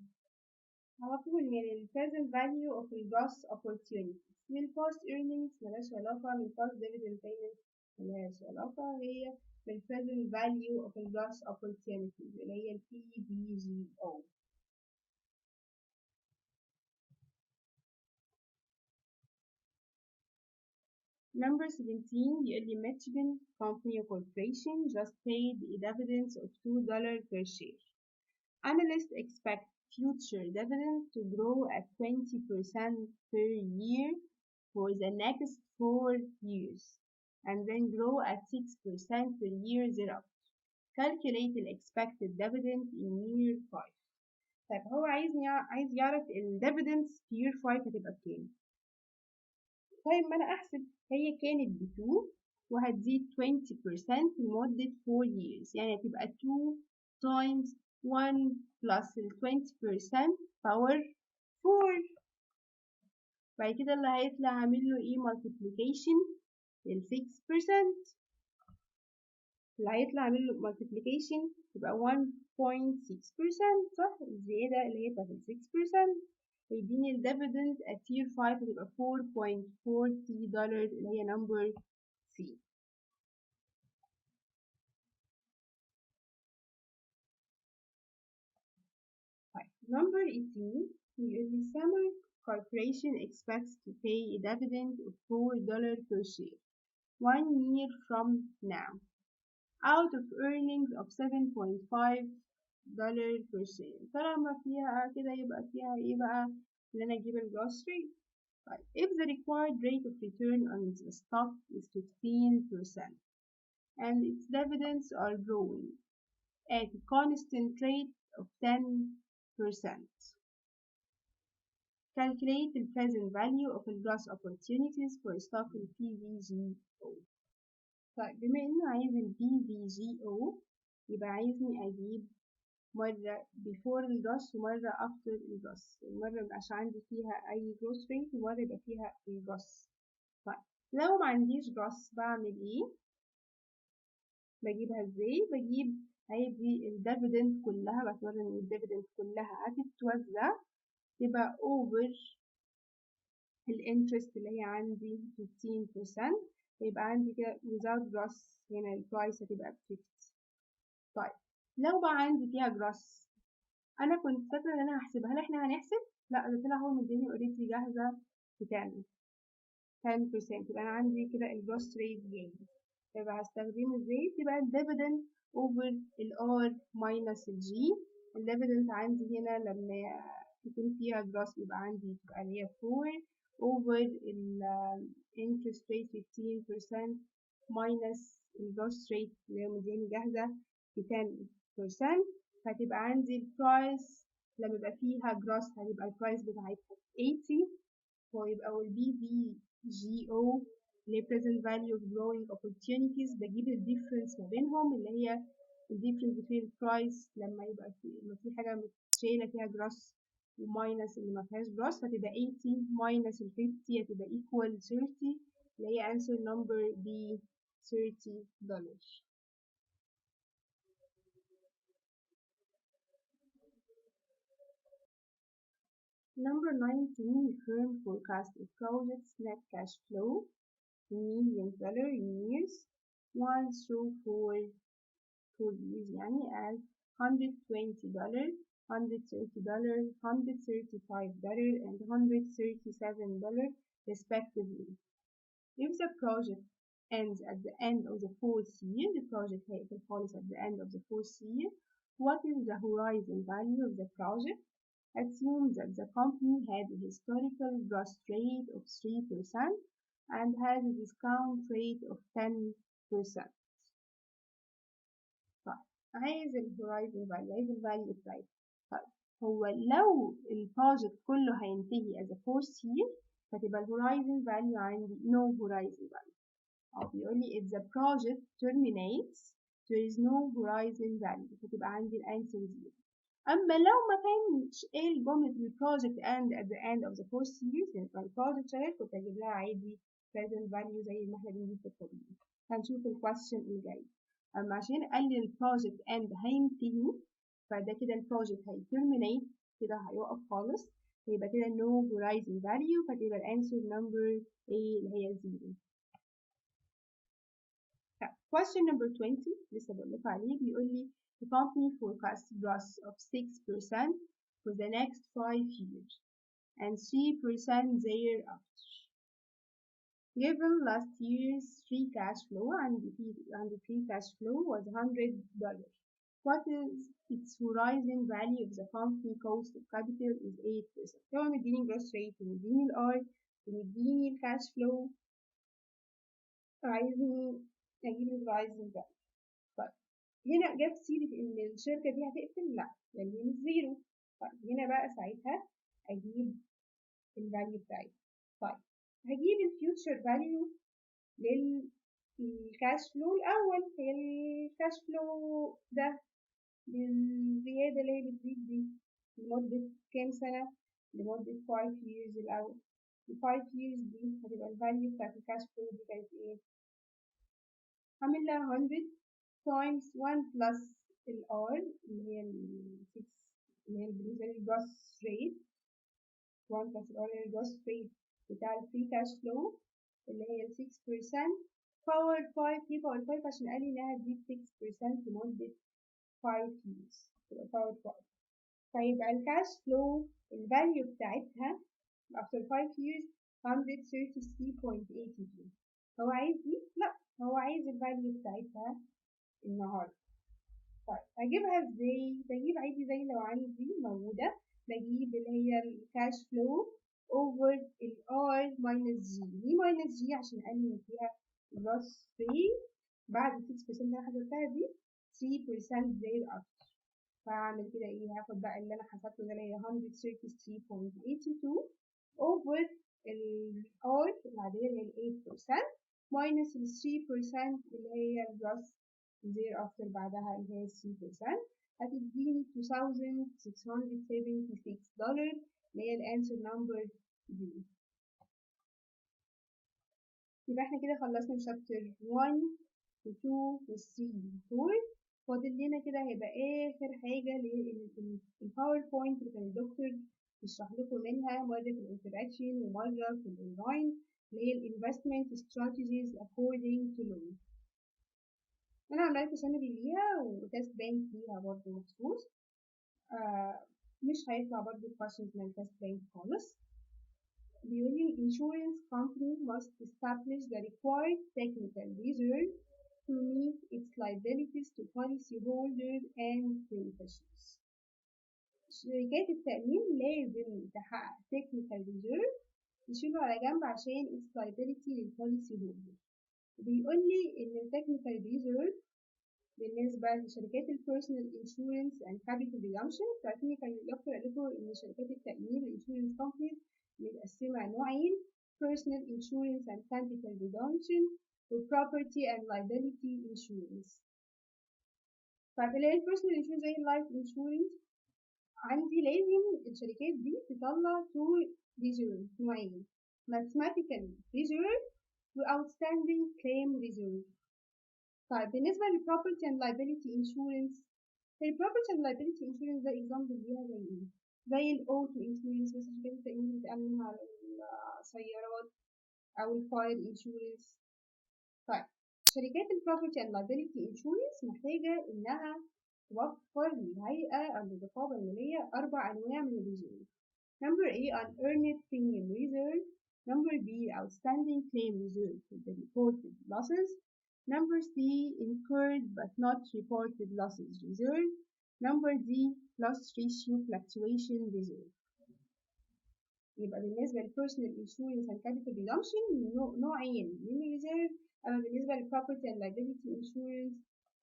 على طول من ال present value of the gross opportunities من past earnings ملهاش علاقة من past dividend payments ملهاش علاقة هي من present value of the gross opportunities اللي هي ال PBGO. Number 17 يقول لي Michigan Company Corporation just paid a dividends of $2 per share. Analysts expect future dividends to grow at 20% per year for the next 4 years and then grow at 6% per year thereafter. Calculate the expected dividend in year 5. طيب هو عايز يعرف ال dividends في year 5 هتبقى بكام؟ طيب ما أنا أحسب هي كانت ب 2 وهتزيد 20% لمدة 4 years يعني هتبقى 2 times 1 plus ال 20% power 4 بعد كده اللي هيطلع عامل له ايه multiplication لل 6% اللي هيطلع عامل له multiplication يبقى 1.6% صح الزيادة اللي هي بتاعت ال 6% ويديني الديفيدند at year 5 هتبقى $4.40 اللي هي number C. طيب number 18 بيقول لي Summer Corporation expects to pay a dividend of $4 per share 1 year from now out of earnings of $7.5 per share. طالما فيها كده يبقى فيها ايه بقى؟ ان انا اجيب الجروس ريت. طيب if the required rate of return on the stock is 15% and its dividends are growing at a constant rate of 10%. Calculate the present value of the gross opportunities for stock in PVGO. طيب بما انه عايز ال PVGO يبقى عايزني اجيب مرة before الجروس ومرة after الجروس، مرة مبقاش عندي فيها أي جروس ريت ومرة يبقى فيها الجروس. طيب لو ما عنديش جروس بعمل ايه؟ بجيبها ازاي؟ بجيب عادي الديفيدند كلها، بعتبر ان الديفيدند كلها هتتوزع تبقى over الانترست اللي هي عندي 15%، يبقى عندي كده without gross هنا البرايس هتبقى 50. طيب لو بقى عندي فيها gross انا كنت فاكره ان انا هحسبها، هل احنا هنحسب؟ لا ده طلع هو مديني اوريدي جاهزه بتعمل 10%، يبقى انا عندي كده الجروس ريت جاي. يبقى هستخدمه ازاي؟ تبقى الديفيدند اوفر الار ماينس الجي. الديفيدند عندي هنا لما يكون فيها جروس يبقى عندي تبقى اللي هي 4 اوفر الانترست ريت 15% ماينس الجروس ريت اللي هي مديني جاهزه ب 10%، هتبقى عندي البرايس لما يبقى فيها جروس هتبقى البرايس بتاعتها 80، ويبقى البي في جي او اللي present value of growing opportunities بجيب الديفرنس ما بينهم اللي هي الديفرنس between البرايس لما يبقى في حاجة متشالة فيها جروس وماينس اللي ما فيهاش جروس، هتبقى 80 ماينس ال 50 هتبقى equal 30 اللي هي answer number B $30. Number 19, the firm forecast a project's net cash flow in million dollar in years 1 through 4 years يعني as $120, $130, $135 and $137 respectively. If the project ends at the end of the fourth year, the project هيقفل خالص at the end of the fourth year, what is the horizon value of the project? Assume that the company had a historical gross rate of 3% and has a discount rate of 10%. طيب عايز الهورايزن فاليو، عايز الفاليو بتاعتها. طيب هو لو البروجكت كله هينتهي as a fourth year فتبقى الهورايزن فاليو عندي no horizon value. أو بيقول لي if the project terminates there is no horizon value فتبقى عندي الانسر 0. أما لو ما كانش إيه جملة البروجكت end at the end of the fourth year يبقى البروجكت شغال كنت أجيب لها عادي present value زي ما احنا بنجيب في الطبيعي. هنشوف الكويستشن اللي جاي. أما عشان قال لي البروجكت end هينتهي فده كده البروجكت هيترمينيت كده هيوقف خالص، فيبقى كده no horizon value فتبقى الانسر number A اللي هي 0. Question number 20 لسه بقول لكم عليه بيقول لي the company forecasts growth of 6% for the next 5 years and 3% thereafter. Given last year's free cash flow and the free cash flow was $100. What is its horizon value of the company cost of capital is 8%. هو مديني gross rate ومديني الار ومديني الكاش فلو عايزني اجيب الهورايزن ده. طيب هنا جاب سيرة ان الشركة دي هتقفل؟ لا لان هي مش زيرو. طيب هنا بقى ساعتها اجيب الفاليو بتاعتي. طيب هجيب الفيوتشر فاليو للكاش فلو الأول، هي الكاش فلو ده بالزيادة اللي هي بتزيد دي لمدة كام سنة؟ لمدة 5 years الأول. ال 5 years دي هتبقى الفاليو بتاعت الكاش فلو دي كانت إيه؟ هعمل لها 100 times 1 plus ال R اللي هي ال 6 اللي هي بالنسبة لي الجروس ريت 1 plus ال gross rate بتاع ال free cash flow اللي هي 6% power 5 ليه power 5 عشان قال لي إنها تزيد 6% لمدة 5 years تبقى power 5. فيبقى ال cash flow ال value بتاعتها after 5 years 133.82. هو عايز دي؟ لا، هو عايز ال value بتاعتها النهاردة. طيب هجيبها ازاي؟ بجيب عادي زي لو عندي موجودة، بجيب اللي هي الكاش فلو over ال R minus G. ليه minus G؟ عشان قال لي فيها gross rate بعد 6% اللي انا حسبتها دي 3% thereafter. فهعمل كده ايه؟ هاخد بقى اللي انا حسبته ده اللي هي 133.82 over ال R العادية اللي هي 8% minus ال 3% اللي هي gross thereafter بعدها اللي هي 3% هتديني $2,676 اللي هي الانسر نمبر دي. يبقى احنا كده خلصنا شابتر 1 و 2 و 3 و 4. فاضل لنا كده هيبقى اخر حاجه للباوربوينت اللي كان الدكتور بيشرح لكم منها مره في الانتراكشن ومره في الاونلاين اللي هي الانفستمنت استراتيجيز according to law. انا عملت سمري ليها وتست بانك ليها برضه مخصوص. مش هيطلع برضه questions من التست بانك خالص. بيقول لي insurance company must establish the required technical reserve to meet its liabilities to policyholders and beneficiaries. شركات التأمين لازم تحقق technical reserve يشيلوا على جنب عشان its liability للبوليسي هولدر. بيقول لي إن technical reserve بالنسبة لشركات البيرسونال انشورنس اند كابيتال ريدمشن، تعرفين كان الدكتور قال لكم إن شركات التأمين الانشورنس كومبانيز متقسمة نوعين personal insurance and capital redemption و property and liability insurance. فبلاقي personal insurance زي life insurance عندي لازم الشركات دي تطلع two reserve نوعين mathematical reserve و outstanding claim reserve. طيب بالنسبة للproperty and liability insurance، الproperty and liability insurance ده example ليها زي ايه؟ زي الauto insurance مثلا شركات التأمين بتأمن على السيارات أو الفاير insurance. طيب شركات البروبرتي and liability insurance محتاجة إنها توفر للهيئة أو للرقابة المالية 4 أنواع من الريزيرف. Number A unearned premium reserve. Number B outstanding claim reserve for the reported losses. Number C incurred but not reported losses reserve. Number D loss ratio fluctuation reserve. يبقى بالنسبة للبيرسونال انشورنس اند كابيتال ريدمشن نوعين من الريزيرف، أما بالنسبة للبروبرتي اند لايبيلتي انشورنس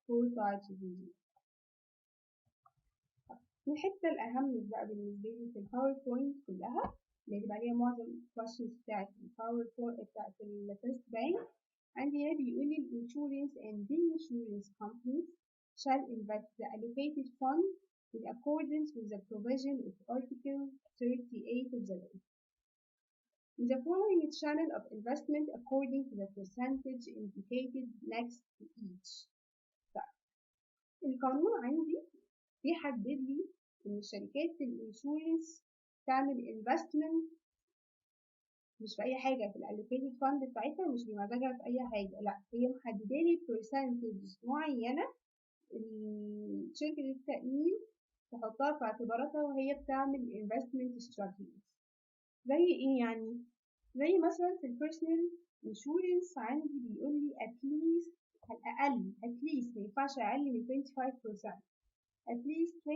4 types of reserve. الحتة الأهم بقى بالنسبة لي في الباوربوينت كلها اللي هيبقى عليها معظم الكويشنز بتاعت الباوربوينت بتاعت الفيرست بانك، عندي هنا بيقول لي الانشورنس and reinsurance companies shall invest the allocated fund in accordance with the provision of Article 38 of the law in the following channel of investment according to the percentage indicated next to each. القانون عندي بيحدد لي إن شركات الانشورنس تعمل investment مش في أي حاجة في الالوكيتد فاند بتاعتها، مش بمزاجها في أي حاجة، لا هي محددة لي percentage معينة شركة التأمين تحطها في اعتباراتها وهي بتعمل investment strategies. زي ايه يعني؟ زي مثلا في البيرسونال انشورنس عندي بيقول لي at least الأقل at least ما ينفعش أقل من 25%. at least 25%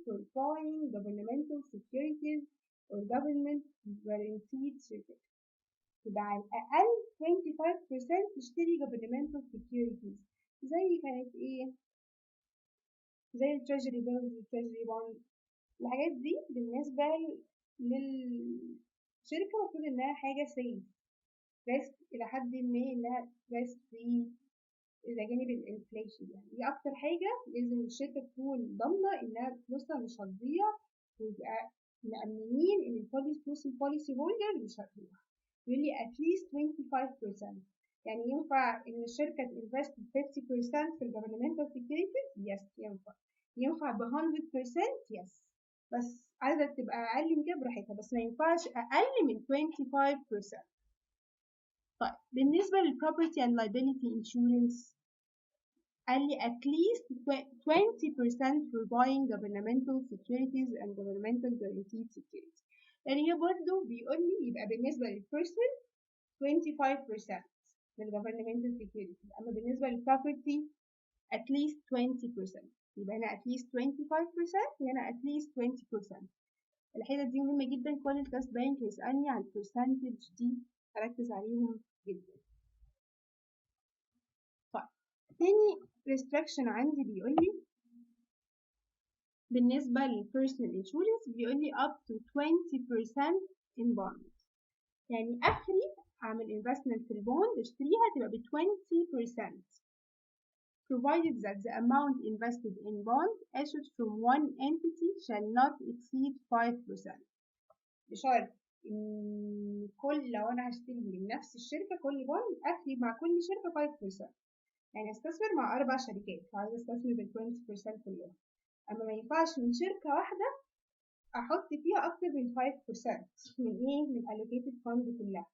for buying governmental securities or government guaranteed certificates. يبقى على الأقل 25% تشتري governmental securities زي كانت ايه؟ زي التريجري بيلز والتريجري بوند. الحاجات دي بالنسبة للشركة المفروض إنها حاجة سيف ريسك إلى حد ما، إنها ريسك فري إلى جانب الانفليشن. يعني دي أكتر حاجة لازم الشركة تكون ضامنة إنها فلوسها مش هتضيع، ويبقى مأمنين إن فلوس البوليسي هولدر مش هتروح. يقول لي at least 25%. يعني ينفع إن الشركة تinvest 50% في الجفرمنتال سيكيورتيز؟ يس ينفع. ينفع ب 100%؟ يس. بس عايزة تبقى أقل من كده براحتها، بس ما ينفعش أقل من 25%. طيب بالنسبة للproperty and liability insurance قال لي at least 20% for buying governmental securities and governmental guaranteed securities. يعني هي برضه بيقول لي يبقى بالنسبة للبيرسون 25% من governmental securities، أما بالنسبة للproperty at least 20%. يبقى هنا at least 25% وهنا at least 20%. الحتة دي مهمة جدا، كل الكاست بانك يسألني عن البرسنتج دي هركز عليهم جدا. طيب تاني restriction عندي بيقول لي بالنسبة للبيرسونال انشورنس بيقول لي up to 20% in bond. يعني آخري أعمل investment في البوند اشتريها تبقى ب 20%. provided that the amount invested in bond issued from one entity shall not exceed 5%. بشرط إن لو أنا هشتري من نفس الشركة كل بوند آخري مع كل شركة 5%. يعني استثمر مع 4 شركات فعايزة استثمر بال 20% كلهم، أما ما ينفعش من شركة واحدة أحط فيها أكتر من 5% من إيه؟ من allocated fund كلها.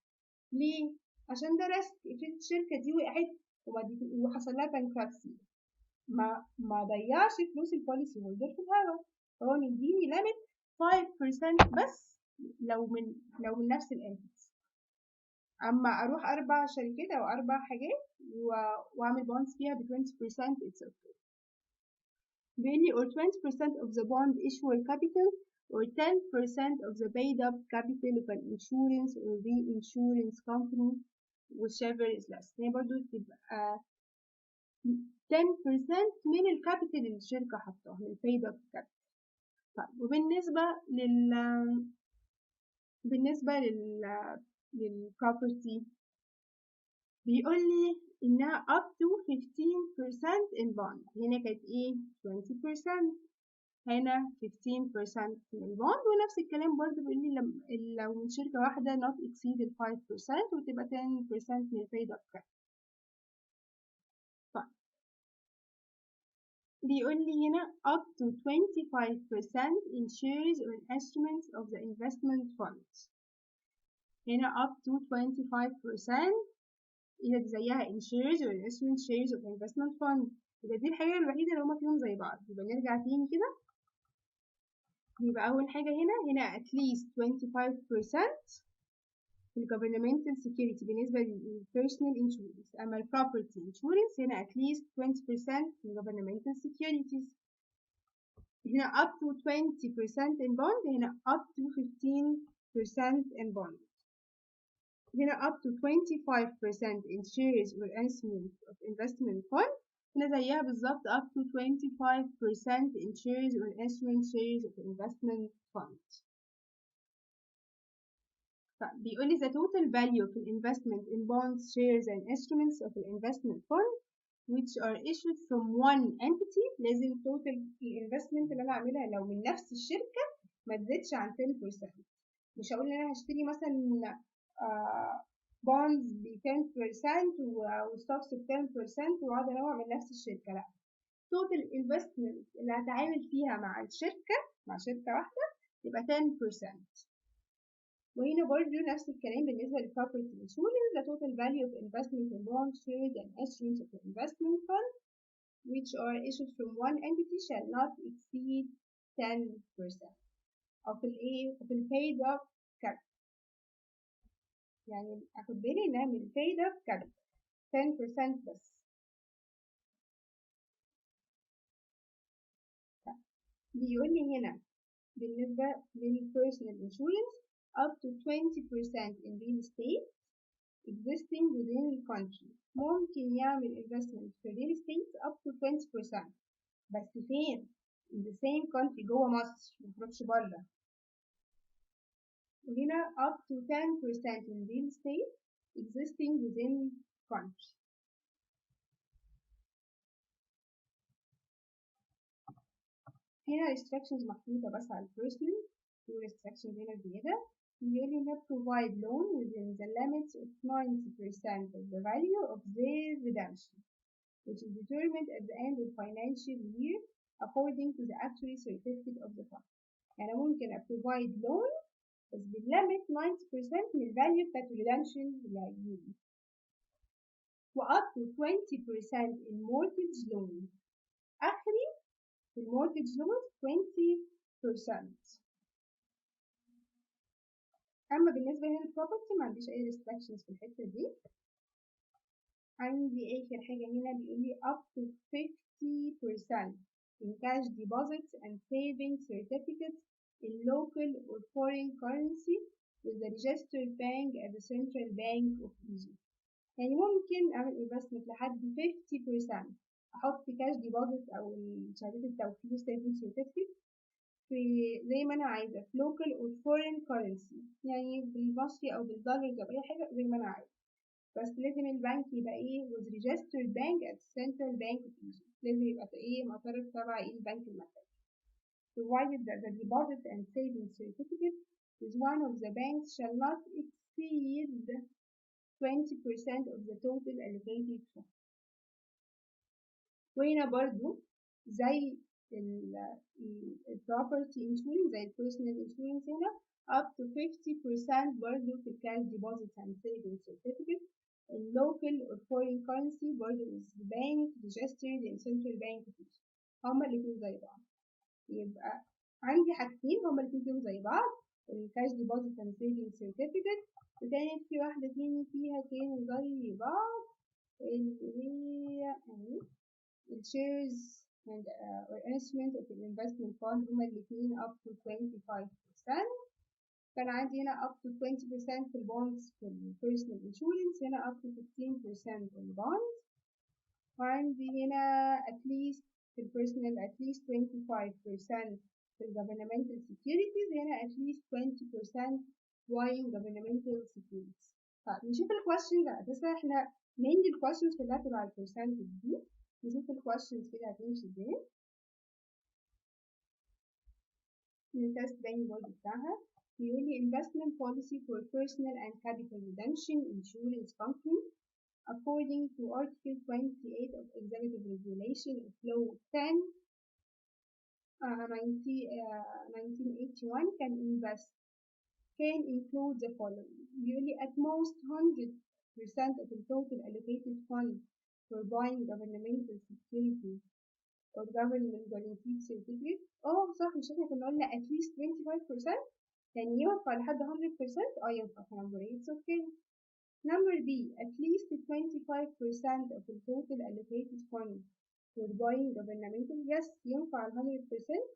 ليه؟ عشان ده ريسك، افرض الشركة دي وقعت وحصل لها bankruptcy ما ضيعش فلوس البوليسي هولدر في الهوا، فهو مديني ليميت 5% بس لو من نفس الانتيتي. اما اروح 4 شركات او 4 حاجات واعمل بونز فيها ب 20% it's okay. بيقول لي or 20% of the bond issuer capital or 10% of the paid up capital of an insurance or reinsurance company whichever is less. هي برضو تبقى 10% من الكابيتال اللي الشركة حطاها من paid up capital. طيب وبالنسبة للproperty بيقول لي إنها up to 15% in bond. هنا كانت إيه 20%، هنا 15% من البوند، ونفس الكلام برضه بيقول لي لو من شركة واحدة not exceed 5% وتبقى 10% من paid up capital. طيب بيقول لي هنا up to 25% in shares or instruments of the investment fund. هنا up to 25% إذا زيها in shares or instruments shares of investment fund. يبقى دي الحاجة الوحيدة اللي هما فيهم زي بعض. يبقى نرجع تاني كده، يبقى أول حاجة هنا at least 25% في ال governmental security بالنسبة لل personal insurance، أما ال property insurance هنا at least 20% في ال governmental securities. هنا up to 20% in bond، هنا up to 15% in bond. هنا up to 25% in shares or instruments of investment fund، هنا زيها بالظبط up to 25% in shares or instruments shares of investment fund. بيقول لي the total value of the investment in bonds, shares and instruments of the investment fund which are issued from one entity. لازم total الانفستمنت اللي انا اعملها لو من نفس الشركة ما تزيدش عن 10%. مش هقول ان انا هشتري مثلا bonds ب 10% وستوكس ب 10% واقعد انوع من نفس الشركة، لا. total investment اللي هتعامل فيها مع الشركة مع شركة واحدة يبقى 10%. وهنا برضه نفس الكلام بالنسبة للproperty insurance. The total value of investment in bonds, shares and instruments of the investment fund which are issued from one entity shall not exceed 10% of the paid up capital. يعني اخد بالي انها من paid up capital 10% بس. بيقول لي هنا بالنسبة للpersonal insurance up to 20% in real estate existing within the country. ممكن يعمل investment في real estate up to 20% بس فين؟ in the same country جوه مصر مخرجش بره. وهنا up to 10% in real estate existing within country. هنا restrictions محطوطة بس على personal، و restrictions هنا زيادة. بيقول لي إنها provide loan within the limits of 90% of the value of their redemption which is determined at the end of financial year according to the actuary certificate of the fund. يعني ممكن provide loan بس بالlimit 90% من الفاليو بتاعت redemption اللي هيجيلي و up to 20% in mortgage loan. آخري في المورتج loan 20%. أما بالنسبة للبروبرتي ما عنديش أي restrictions في الحتة دي. عندي آخر حاجة هنا بيقول لي up to 50% in cash deposits and savings certificates in local or foreign currency with the registered bank at the central bank of Egypt. يعني ممكن أعمل investment لحد 50% أحط cash deposit أو شهادات التوفير savings certificate في زي ما أنا عايزة في local or foreign currency يعني بالمصري أو بالدولار أو أي حاجة زي ما أنا عايزة. بس لازم البنك يبقى ايه with registered bank at central bank of Egypt. لازم يبقى ايه معترف تبع ايه البنك المركزي. Provided that the deposit and savings certificate with one of the banks shall not exceed 20% of the total allocated fund. وهنا برضو زي ال property insurance زي ال personal insurance هنا up to 50% برضو في cash deposits and savings certificate in local or foreign currency برضو is the bank registered in central bank of Egypt. هما الاتنين زي بعض. يبقى عندي حاجتين هما الاتنين فيهم زي بعض ال cash deposit and savings certificate وتاني في واحدة تاني فيها كانوا زي بعض اللي هي ال shares and or instrument of the investment fund هما الاتنين up to 25%. كان عندي هنا up to 20% في البونز في ال personal insurance هنا up to 15% في البونز وعندي هنا at least في ال personal at least 25% في ال governmental securities هنا at least 20% buying governmental securities. طيب نشوف ال questions على أساس احنا mainly ال questions كلها تبع ال percentage دي. نشوف ال questions كده هتمشي ازاي. التست باين برضه بتاعها بيقول لي investment policy for personal and capital redemption insurance company according to Article 28 of Executive Regulation of Law 10 1981 can include the following. بيقول لي at most 100% of the total allocated fund for buying governmental securities or government guaranteed certificate. صح مش احنا كنا قلنا at least 25%. يعني ينفع لحد 100%؟ ينفع في number 8 it's okay. Number B, at least 25% of the total allocated fund for buying governmental. Yes, ينفع 100%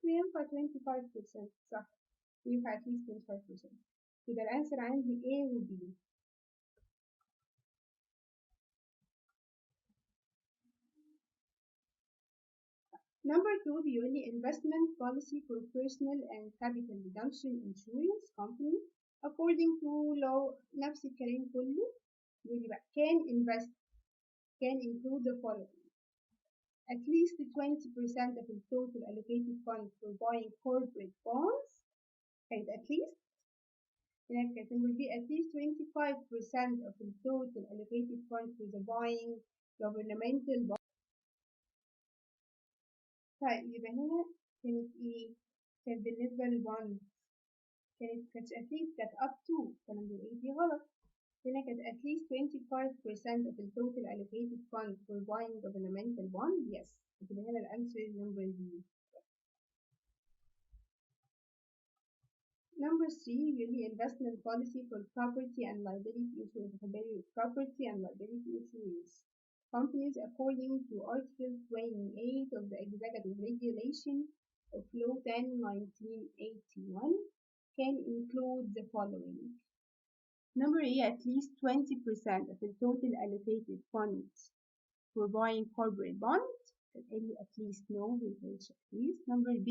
وينفع 25%. صح. ينفع at least 25%. يبقى الأنسر عندي A و B. Number 2 بيقول لي investment policy for personal and capital redemption insurance company according to law نفس الكلام كله. يقول لي بقى can include the following. At least 20% of the total allocated fund for buying corporate bonds. And at least it will be at least 25% of the total allocated fund for the buying governmental bonds. طيب يبقى هنا كانت ايه؟ كانت بالنسبة للبونds كانت at least كانت up to فانا بقول ايه دي غلط. هنا كانت at least 25% of the total allocated fund for buying governmental bonds. Yes. يبقى هنا الأنسر is number B. Number 3 really investment policy for property and liability insurance. Property and liability insurance companies according to Article 28 of the Executive Regulation of Law 10/1981 can include the following. Number A, at least 20% of the total allocated funds for buying corporate bonds. At least no, we will at least. Number B,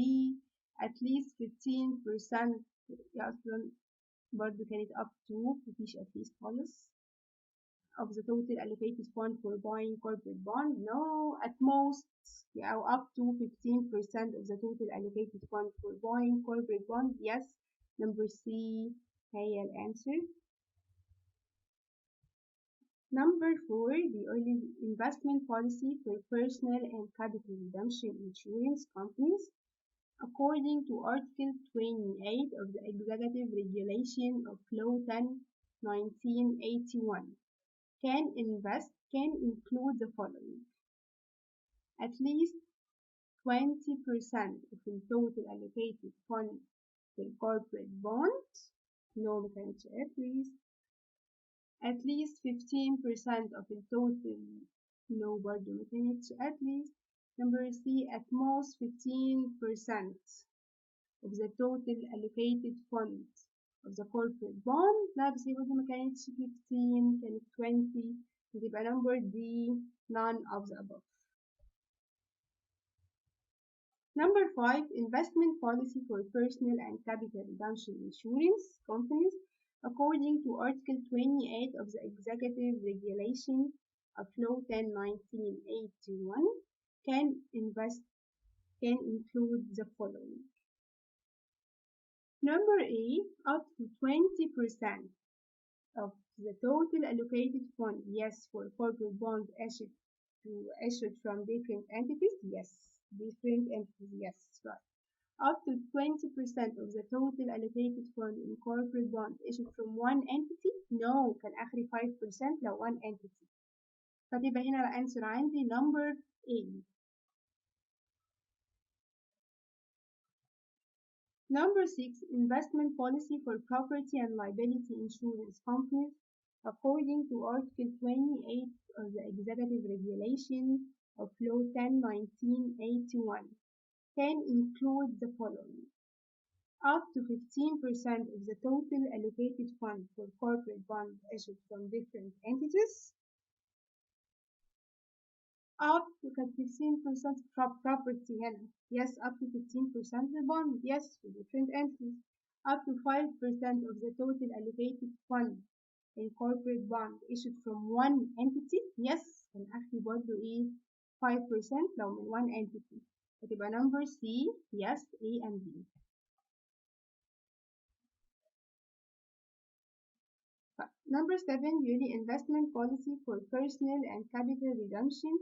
at least 15% أصلا برضو كانت up to مفيش at least خالص of the total allocated fund for buying corporate bond. No, at most أو up to 15% of the total allocated fund for buying corporate bond. Yes. Number C هي الأنسر. Number 4 بيقول لي investment policy for personal and capital redemption insurance companies according to Article 28 of the Executive Regulation of Law 10, 1981, can include the following: at least 20% of the total allocated fund for corporate bonds. No, ما كانتش at least 15% of the total. No, برضه ما كانتش at least. Number C, at most 15% of the total allocated fund of the corporate bond. لا بس هي برضه ما كانتش 15، كانت 20. يبقى number D, none of the above. Number 5, investment policy for personal and capital redemption insurance companies. According to Article 28 of the Executive Regulation of Law 10, 1981, can include the following. Number A, up to 20% of the total allocated fund, yes, for corporate bonds issued from different entities, yes, yes, right. Up to 20% of the total allocated fund in corporate bonds issued from one entity, no, كان آخري 5% لو one entity. فتبقى هنا الأنسر عندي number A. Number 6, investment policy for property and liability insurance companies. According to Article 28 of the Executive Regulation of Law 10, 1981, can include the following. Up to 15% of the total allocated fund for corporate bonds issued from different entities. Up to 15% property هنا. Yes, up to 15% the bond. Yes, for different entities. Up to 5% of the total allocated fund in corporate bond issued from one entity. Yes, and actually برضه إيه 5% لو من one entity. هتبقى number C. Yes, A and B. Number 7, yearly investment policy for personal and capital redemption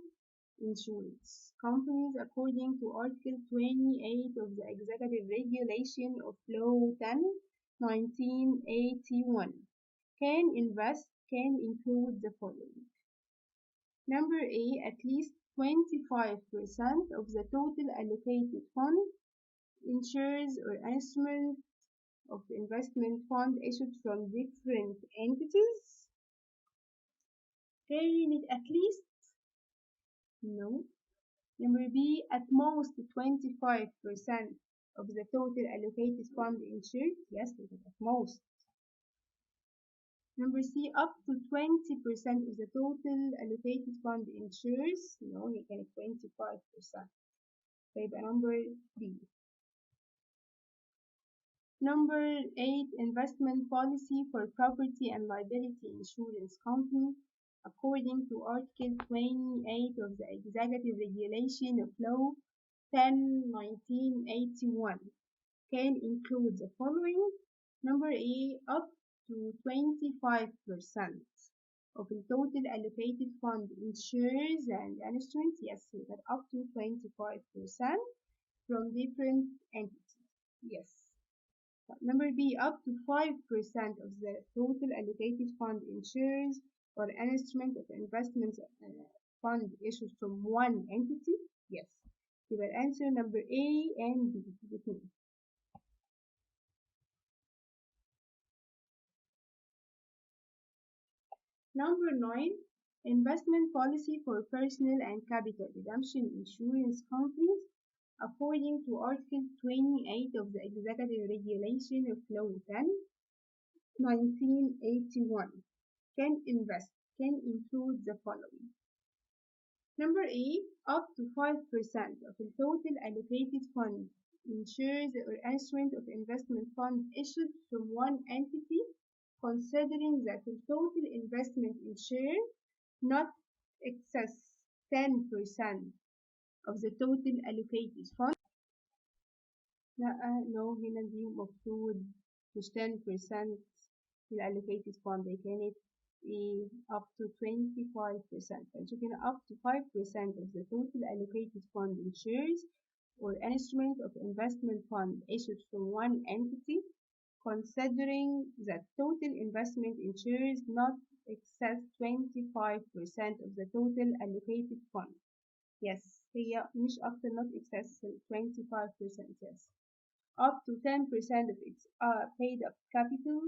insurance companies. According to Article 28 of the Executive Regulation of Law 10, 1981, can include the following. Number A, at least 25% of the total allocated fund insures or instrument of investment fund issued from different entities. Can it at least? No. Number B, at most 25% of the total allocated fund insured. Yes, it is at most. Number C, up to 20% of the total allocated fund insures. No, he can 25%. So number B. Number 8, investment policy for property and liability insurance company. According to Article 28 of the Executive Regulation of Law 10, 1981, can include the following. Number A, up to 25% of the total allocated fund insures and instruments. Yes, we got up to 25% from different entities. Yes. Number B, up to 5% of the total allocated fund insures or an instrument of investment fund issued from one entity. Yes. So the answer number A and B. Number 9, investment policy for personal and capital redemption insurance companies. According to Article 28 of the Executive Regulation of Law 10, 1981, can include the following. Number A, up to 5% of the total allocated fund insures or instrument of investment fund issued from one entity, considering that the total investment insured not excess 10% of the total allocated fund. No, هنا دي مفروض مش 10% من allocated fund. They can up to 25%. فنشوف هنا up to 5% of the total allocated fund insures or instrument of investment fund issued from one entity, considering that total investment in shares not excess 25% of the total allocated fund. Yes, هي مش أكتر not excess 25%. Yes. Up to 10% of its paid up capital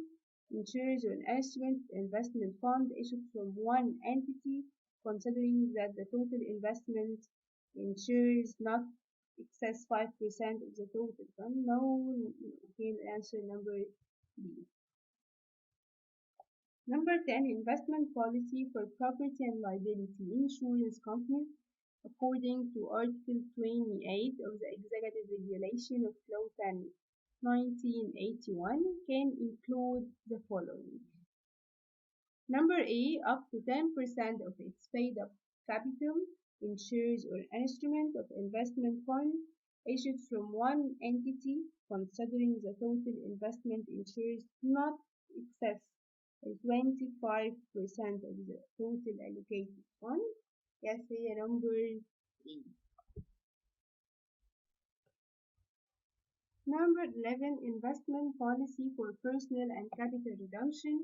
in shares or an instrument investment fund issued from one entity, considering that the total investment in shares not excess 5% of the total fund. No, okay, answer number B. Number 10, investment policy for property and liability insurance companies according to Article 28 of the Executive Regulation of Law 10, 1981 can include the following. Number A, up to 10% of its paid up capital in shares or instrument of investment fund issued from one entity, considering the total investment in shares not excess 25% of the total allocated fund. Yes, هي number E. Number 11, investment policy for personal and capital redemption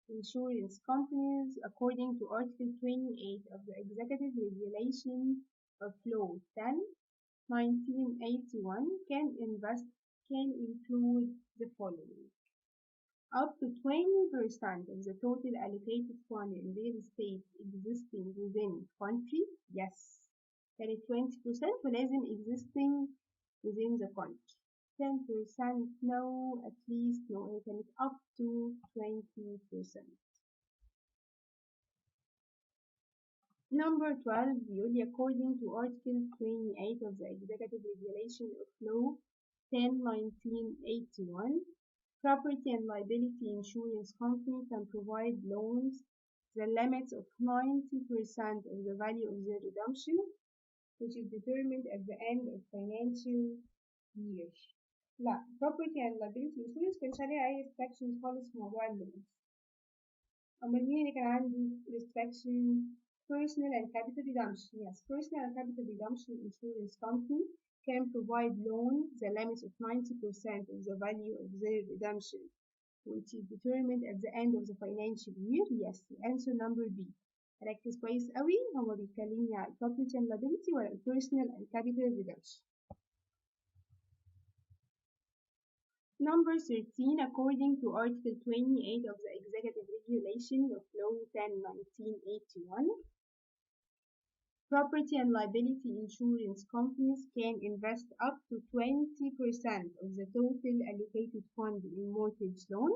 insurance companies according to Article 28 of the Executive Regulation of Law 10, 1981 can include the following. Up to 20% of the total allocated fund in real estate existing within country. Yes. كانت 20% ولازم existing within the country. 10% no, at least no, كانت up to 20%. Number 12 بيقول according to Article 28 of the Executive Regulation of Law 10, 1981, property and liability insurance company can provide loans the limits of 90% of the value of the redemption, which is determined at the end of financial year. لا property and liability insurance كانش عليها أي restrictions خالص في موضوع اللونز. أما مين اللي كان عندي restriction personal and capital redemption. Yes, personal and capital redemption insurance company can provide loans the limits of 90% of the value of their redemption, which is determined at the end of the financial year. Yes, answer number B. ركز كويس قوي هو بيتكلمني على property and liability ولا personal and capital redemption. Number 13, according to Article 28 of the Executive Regulation of Law 10, 1981, property and liability insurance companies can invest up to 20% of the total allocated fund in mortgage loan.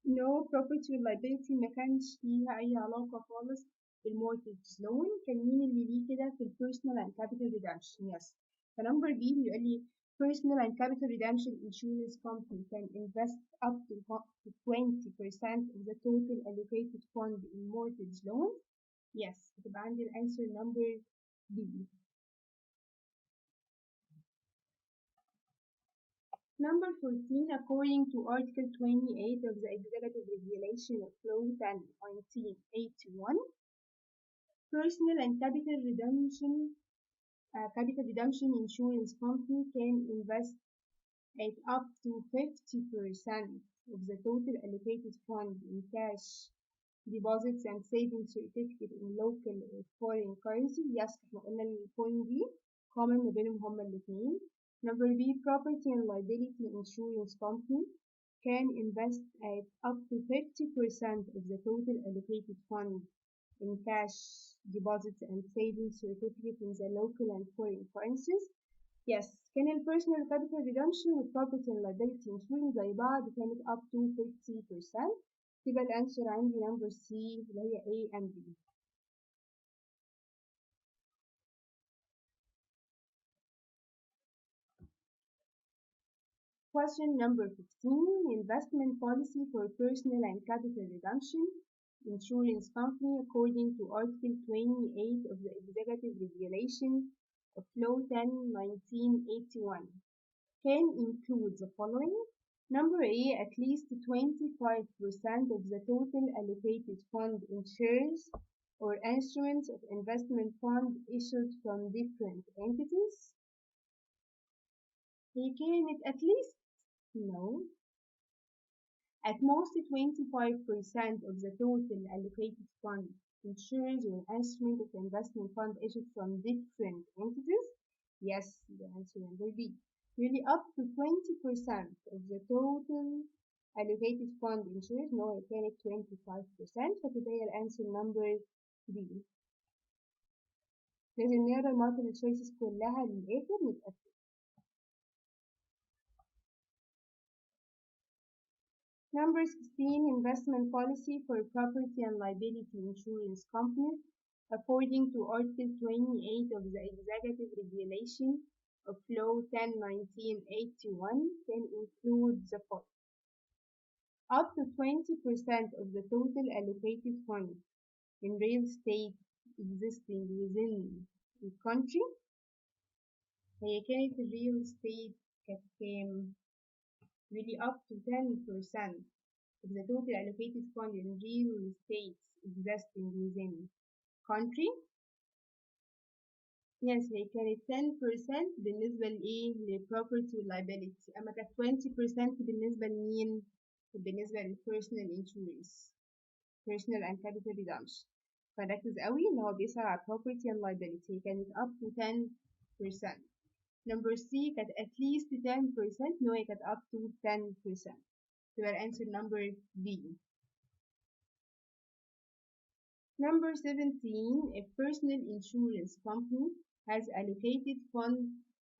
No, property and liability ما كانش ليها أي علاقة خالص بالمورtgage loan. كان مين اللي ليه كده في personal and capital redemption. Yes. فنمبر B بيقول لي personal and capital redemption insurance company can invest up to 20% of the total allocated fund in mortgage loan. Yes, هتبقى عندي الانسر number B. Number 14, according to Article 28 of the Executive Regulation of Law 10, 1981, personal and capital redemption insurance company can invest at up to 50% of the total allocated fund in cash deposits and savings certificate in local or foreign currency. Yes, احنا قلنا البوينت دي common ما بينهم هما الاثنين. Number B, property and liability insurance company can invest at up to 50% of the total allocated fund in cash deposits and savings certificate in the local and foreign currencies. Yes, كان ال personal capital redemption وال property and liability insurance زي بعض كانت up to 50%. يبقى الانسر عندي number C اللي هي A and B. Question number 15, investment policy for personal and capital redemption insurance company according to Article 28 of the Executive Regulation of Law 10, 1981 can include the following. Number A, at least 25% of the total allocated fund in shares or instruments of investment fund issued from different entities. هي كانت at least no at most 25% of the total allocated fund insurance or instrument of investment fund issued from different entities. Yes, the answer number B. Really up to 20% of the total allocated fund insurance. No, it كانت 25%. فتبقى هي الانسر number B. لازم نقرا المالتيبل choices كلها للآخر نتأكد. Number 16, investment policy for property and liability insurance companies. According to Article 28 of the Executive Regulation of Law 10/1981, can include the following. Up to 20% of the total allocated fund in real estate existing within the country. هي كانت real estate كانت كام؟ really up to 10% of the total allocated fund in real estate existing within country. Yes, هي كانت 10% بالنسبة لإيه؟ للproperty liability، أما كانت 20% بالنسبة لمين؟ بالنسبة للpersonal insurance، personal and capital redemption. فركز قوي إن هو بيسأل على property and liability، هي كانت up to 10%. Number C كانت at least 10%، no هي كانت up to 10%. تبقى الأنسر number B. Number 17, a personal insurance company has allocated fund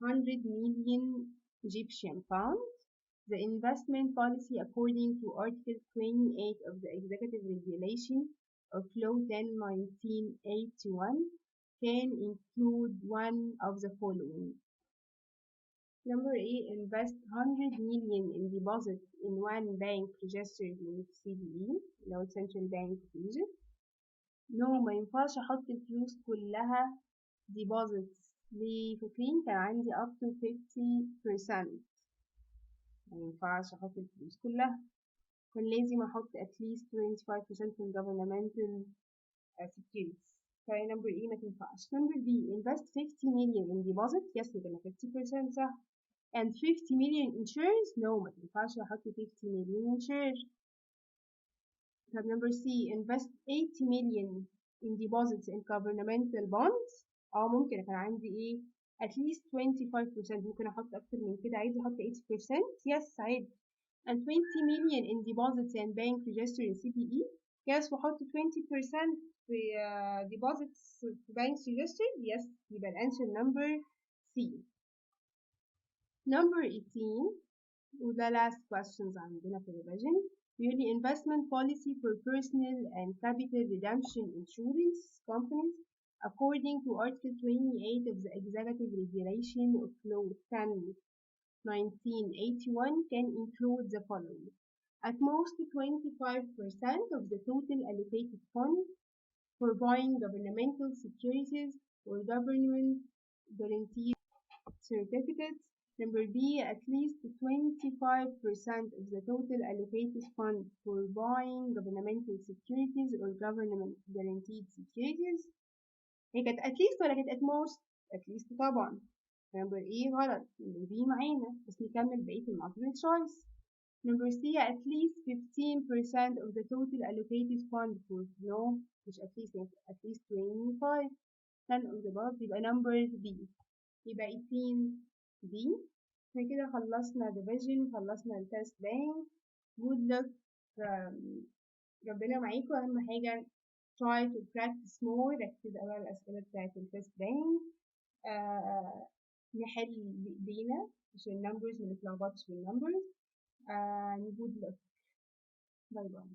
100 million Egyptian pounds. The investment policy according to Article 28 of the Executive Regulation of Law 10/1981 can include one of the following. Number A, invest 100 million in deposit in one bank registered in CBE, لو Central Bank of Egypt. No, ما ينفعش احط الفلوس كلها deposits. ليه؟ فاكرين كان عندي up to 50%. ما ينفعش احط الفلوس كلها. كان لازم احط at least 25% من governmental securities. فهي number E ما تنفعش. Number B, invest 50 million in deposit. Yes, يبقى 50% صح. And 50 million insurance. No, ما تنفعش احط 50 million insurance. Number C, invest 80 million in deposits in governmental bonds. ممكن كان عندي ايه at least 25%، ممكن احط اكتر من كده، عايز احط 80%. yes عادي. And 20 million in deposits and bank register in CPE. yes واحط 20% في deposits في banks register. yes يبقى الانسر number C. Number 18 وده last questions عندنا في revision. Really investment policy for personal and capital redemption insurance companies according to Article 28 of the Executive Regulation of Law 10/1981 can include the following. At most 25% of the total allocated fund for buying governmental securities or government guaranteed certificates. Number B, at least 25% of the total allocated fund for buying governmental securities or government guaranteed securities. هي كانت at least ولا كانت at most؟ at least طبعا. Number A غلط. Number B معانا، بس نكمل بقية المالتيبل choice. Number C, at least 15% of the total allocated fund for no مش at least at least 25. None of the above. يبقى number B. يبقى 18B. احنا كده خلصنا division، خلصنا التست بانك. good luck. ربنا معاكم. أهم حاجة try to practice more. ركز على الأسئلة بتاعت التست بانك. نحل بإيدينا عشان النمبرز ما نتلخبطش بالنمبرز. good luck. باي باي.